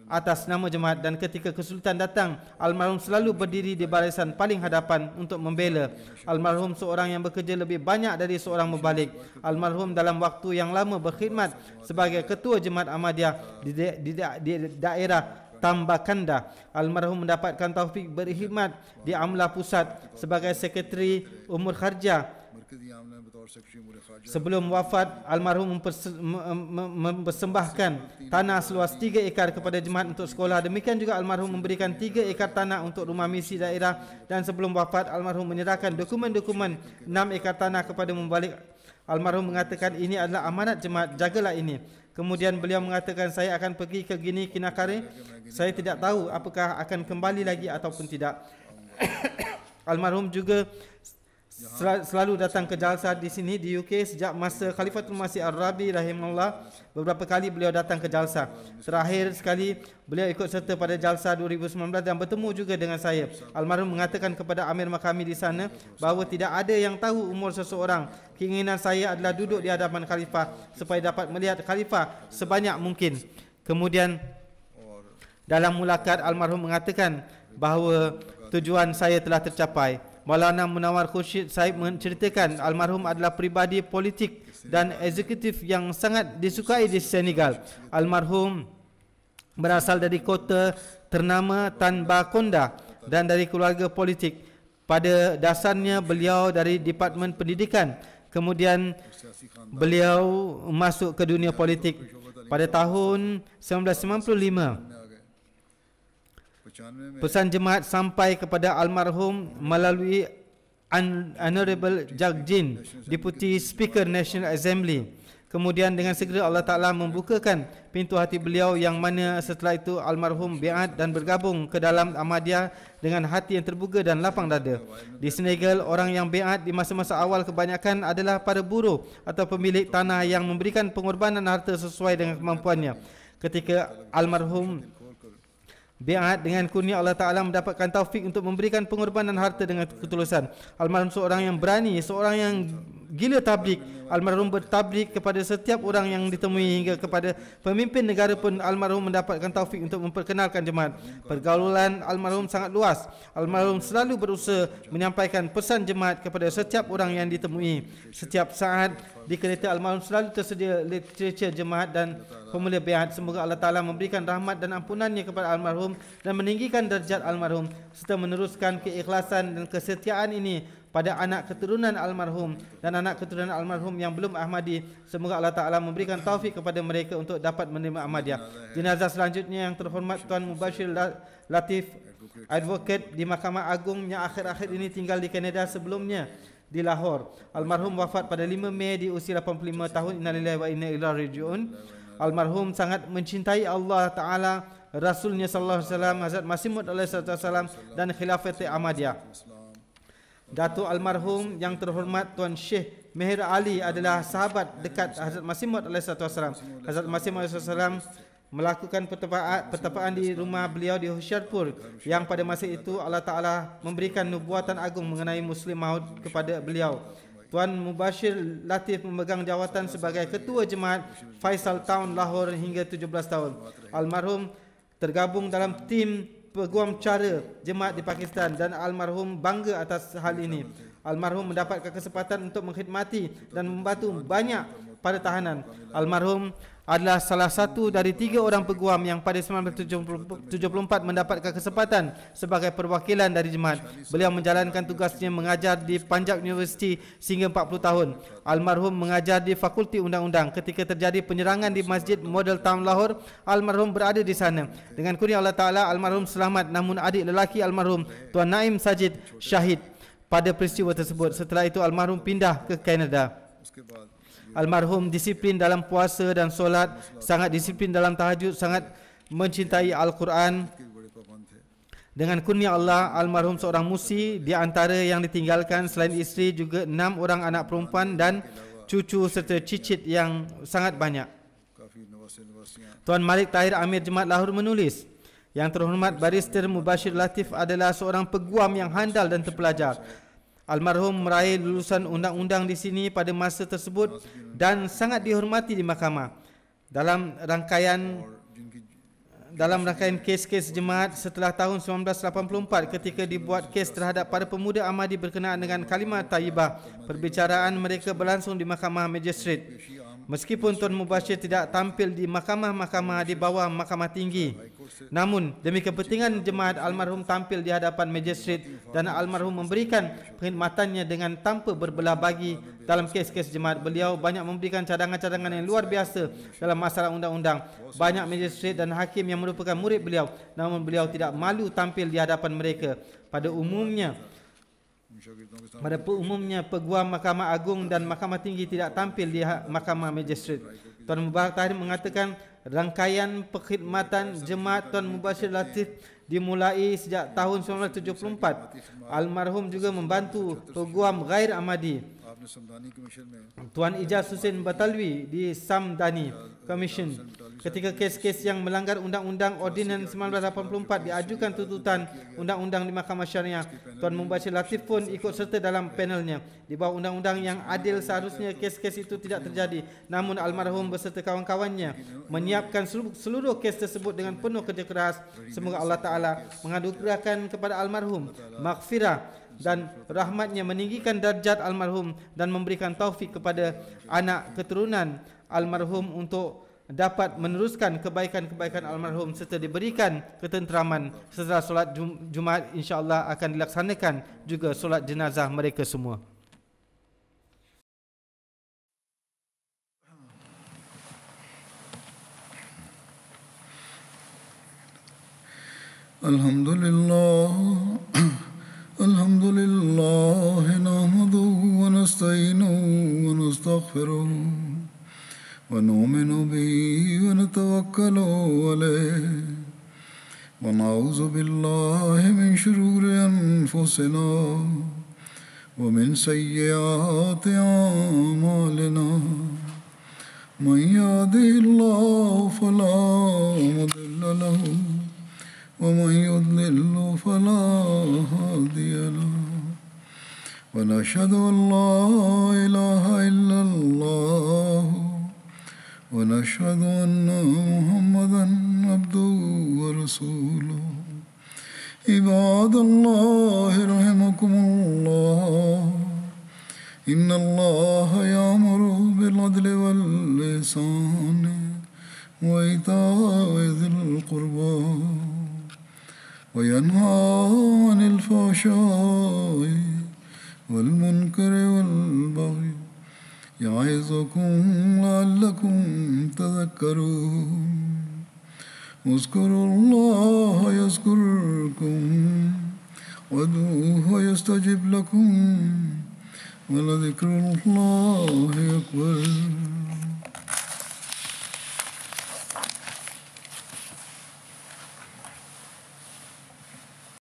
atas nama jemaat. Dan ketika kesulitan datang, almarhum selalu berdiri di barisan paling hadapan untuk membela. Almarhum seorang yang bekerja lebih banyak dari seorang mubalik. Almarhum dalam waktu yang lama berkhidmat sebagai ketua jemaat Ahmadiyah di daerah Tambakanda. Almarhum mendapatkan taufik berkhidmat di Amla Pusat sebagai sekretari umur kharja. Sebelum wafat, almarhum mempersembahkan tanah seluas 3 ekar kepada jemaat untuk sekolah. Demikian juga almarhum memberikan 3 ekar tanah untuk rumah misi daerah, dan sebelum wafat almarhum menyerahkan dokumen-dokumen 6 ekar tanah kepada membalik. Almarhum mengatakan, ini adalah amanat jemaat, jagalah ini. Kemudian beliau mengatakan, saya akan pergi ke Guinea Kinakare. Saya tidak tahu apakah akan kembali lagi ataupun tidak. Almarhum juga selalu datang ke jalsa di sini di UK sejak masa Khalifatul Masih Ar-Rabi rahimahullah. Beberapa kali beliau datang ke jalsa. Terakhir sekali beliau ikut serta pada jalsa 2019 dan bertemu juga dengan saya. Almarhum mengatakan kepada Amir Makami di sana bahawa tidak ada yang tahu umur seseorang. Keinginan saya adalah duduk di hadapan khalifah supaya dapat melihat khalifah sebanyak mungkin. Kemudian dalam mulakat almarhum mengatakan bahawa tujuan saya telah tercapai. Maulana Munawar Khurshid Sahib menceritakan almarhum adalah pribadi politik dan eksekutif yang sangat disukai di Senegal. Almarhum berasal dari kota ternama Tambacounda dan dari keluarga politik. Pada dasarnya beliau dari Departemen Pendidikan. Kemudian beliau masuk ke dunia politik pada tahun 1995. Pesan jemaat sampai kepada almarhum melalui Honorable Jagjin, Deputy Speaker National Assembly. Kemudian dengan segera Allah Ta'ala membukakan pintu hati beliau, yang mana setelah itu almarhum biat dan bergabung ke dalam Ahmadiyah dengan hati yang terbuka dan lapang dada. Di Senegal, orang yang biat di masa-masa awal kebanyakan adalah para buruh atau pemilik tanah yang memberikan pengorbanan harta sesuai dengan kemampuannya. Ketika almarhum biat dengan kurnia Allah Ta'ala mendapatkan taufik untuk memberikan pengorbanan harta dengan ketulusan. Almarhum seorang yang berani, seorang yang gila tablik. Almarhum bertablik kepada setiap orang yang ditemui, hingga kepada pemimpin negara pun almarhum mendapatkan taufik untuk memperkenalkan jemaat. Pergaulan almarhum sangat luas. Almarhum selalu berusaha menyampaikan pesan jemaat kepada setiap orang yang ditemui. Setiap saat di kereta almarhum selalu tersedia literatur jemaat dan formula biat. Semoga Allah Ta'ala memberikan rahmat dan ampunannya kepada almarhum dan meninggikan darjat almarhum, serta meneruskan keikhlasan dan kesetiaan ini pada anak keturunan almarhum dan anak keturunan almarhum yang belum Ahmadi. Semoga Allah Ta'ala memberikan taufik kepada mereka untuk dapat menerima Ahmadiyah. Jenazah selanjutnya yang terhormat Tuan Mubashir Latif, advokat di Mahkamah Agung yang akhir-akhir ini tinggal di Kanada, sebelumnya di Lahore. Almarhum wafat pada 5 Mei di usia 85 tahun. Innalillahi wa inna ilaihi raji'un. Almarhum sangat mencintai Allah Ta'ala, Rasulnya sallallahu alaihi wasallam, Hazrat Masih Maud alaihi wasallam dan khilafat Ahmadiyah. Datuk almarhum yang terhormat Tuan Syekh Meher Ali adalah sahabat dekat Hazrat Masih Maud alaihi wasallam. Hazrat Masih Maud alaihi wasallam melakukan pertapaan di rumah beliau di Hoshiarpur, yang pada masa itu Allah Ta'ala memberikan nubuatan agung mengenai Muslim Maud kepada beliau. Tuan Mubashir Latif memegang jawatan sebagai Ketua Jemaat Faisal Town Lahore hingga 17 tahun. Almarhum tergabung dalam tim peguam cara jemaat di Pakistan dan almarhum bangga atas hal ini. Almarhum mendapatkan kesempatan untuk mengkhidmati dan membantu banyak pada tahanan. Almarhum adalah salah satu dari 3 orang peguam yang pada 1974 mendapatkan kesempatan sebagai perwakilan dari jemaat. Beliau menjalankan tugasnya mengajar di Punjab University sehingga 40 tahun. Almarhum mengajar di Fakulti Undang-Undang. Ketika terjadi penyerangan di Masjid Model Town Lahore, almarhum berada di sana. Dengan kurnia Allah Ta'ala, almarhum selamat, namun adik lelaki almarhum Tuan Naim Sajid syahid pada peristiwa tersebut. Setelah itu almarhum pindah ke Kanada. Almarhum disiplin dalam puasa dan solat, sangat disiplin dalam tahajud, sangat mencintai Al-Quran. Dengan kurnia Allah, almarhum seorang musi. Di antara yang ditinggalkan selain isteri juga 6 orang anak perempuan dan cucu serta cicit yang sangat banyak. Tuan Malik Tahir Amir Jemaat Lahore menulis, Yang terhormat Barister Mubashir Latif adalah seorang peguam yang handal dan terpelajar. Almarhum meraih lulusan undang-undang di sini pada masa tersebut dan sangat dihormati di mahkamah. Dalam rangkaian kes-kes jemaat setelah tahun 1984 ketika dibuat kes terhadap para pemuda Ahmadi berkenaan dengan kalimah tayyibah, perbicaraan mereka berlangsung di Mahkamah Magistrate. Meskipun Tuan Mubashir tidak tampil di mahkamah-mahkamah di bawah mahkamah tinggi, namun demi kepentingan jemaat, almarhum tampil di hadapan magistrate dan almarhum memberikan perkhidmatannya dengan tanpa berbelah bagi dalam kes-kes jemaat. Beliau banyak memberikan cadangan-cadangan yang luar biasa dalam masalah undang-undang. Banyak magistrate dan hakim yang merupakan murid beliau, namun beliau tidak malu tampil di hadapan mereka. Pada umumnya peguam Mahkamah Agung dan Mahkamah Tinggi tidak tampil di Mahkamah Magistrate. Tuan Mubarak Tahir mengatakan rangkaian perkhidmatan jemaat Tuan Mubashir Latif dimulai sejak tahun 1974. Almarhum juga membantu peguam Ghair Ahmadi Tuan Ijaz Hussein Batalwi di Samdani Commission. Ketika kes-kes yang melanggar Undang-Undang Ordinans 1984 diajukan tuntutan undang-undang di Mahkamah Syariah, Tuan Mubashir Latif pun ikut serta dalam panelnya. Di bawah undang-undang yang adil seharusnya kes-kes itu tidak terjadi. Namun almarhum beserta kawan-kawannya menyiapkan seluruh kes tersebut dengan penuh kerja keras. Semoga Allah Ta'ala menganugerahkan kepada almarhum maghfirah dan rahmatnya, meninggikan darjat almarhum dan memberikan taufik kepada anak keturunan almarhum untuk dapat meneruskan kebaikan-kebaikan almarhum serta diberikan ketenteraman. Setelah solat Jumaat insya-Allah akan dilaksanakan juga solat jenazah mereka semua. Alhamdulillah nahmaduhu wa nasta'inuhu wa nastaghfiruh ونؤمن به ونتوكل عليه ونعوذ بالله من شرور أنفسنا ومن سيئات أعمالنا من يهده الله فلا مضل له ومن يضلل فلا هادي له ونشهد أن لا إله إلا الله ونشهد أن محمدا عبده ورسوله عباد الله رحمكم الله إن الله يأمر بالعدل والإحسان وإيتاء ذي القربى وينهى عن الفحشاء والمنكر والبغي يعظكم لعلكم تذكرون اذكروا الله يذكركم وادعوه يستجب لكم ولذكر الله أكبر.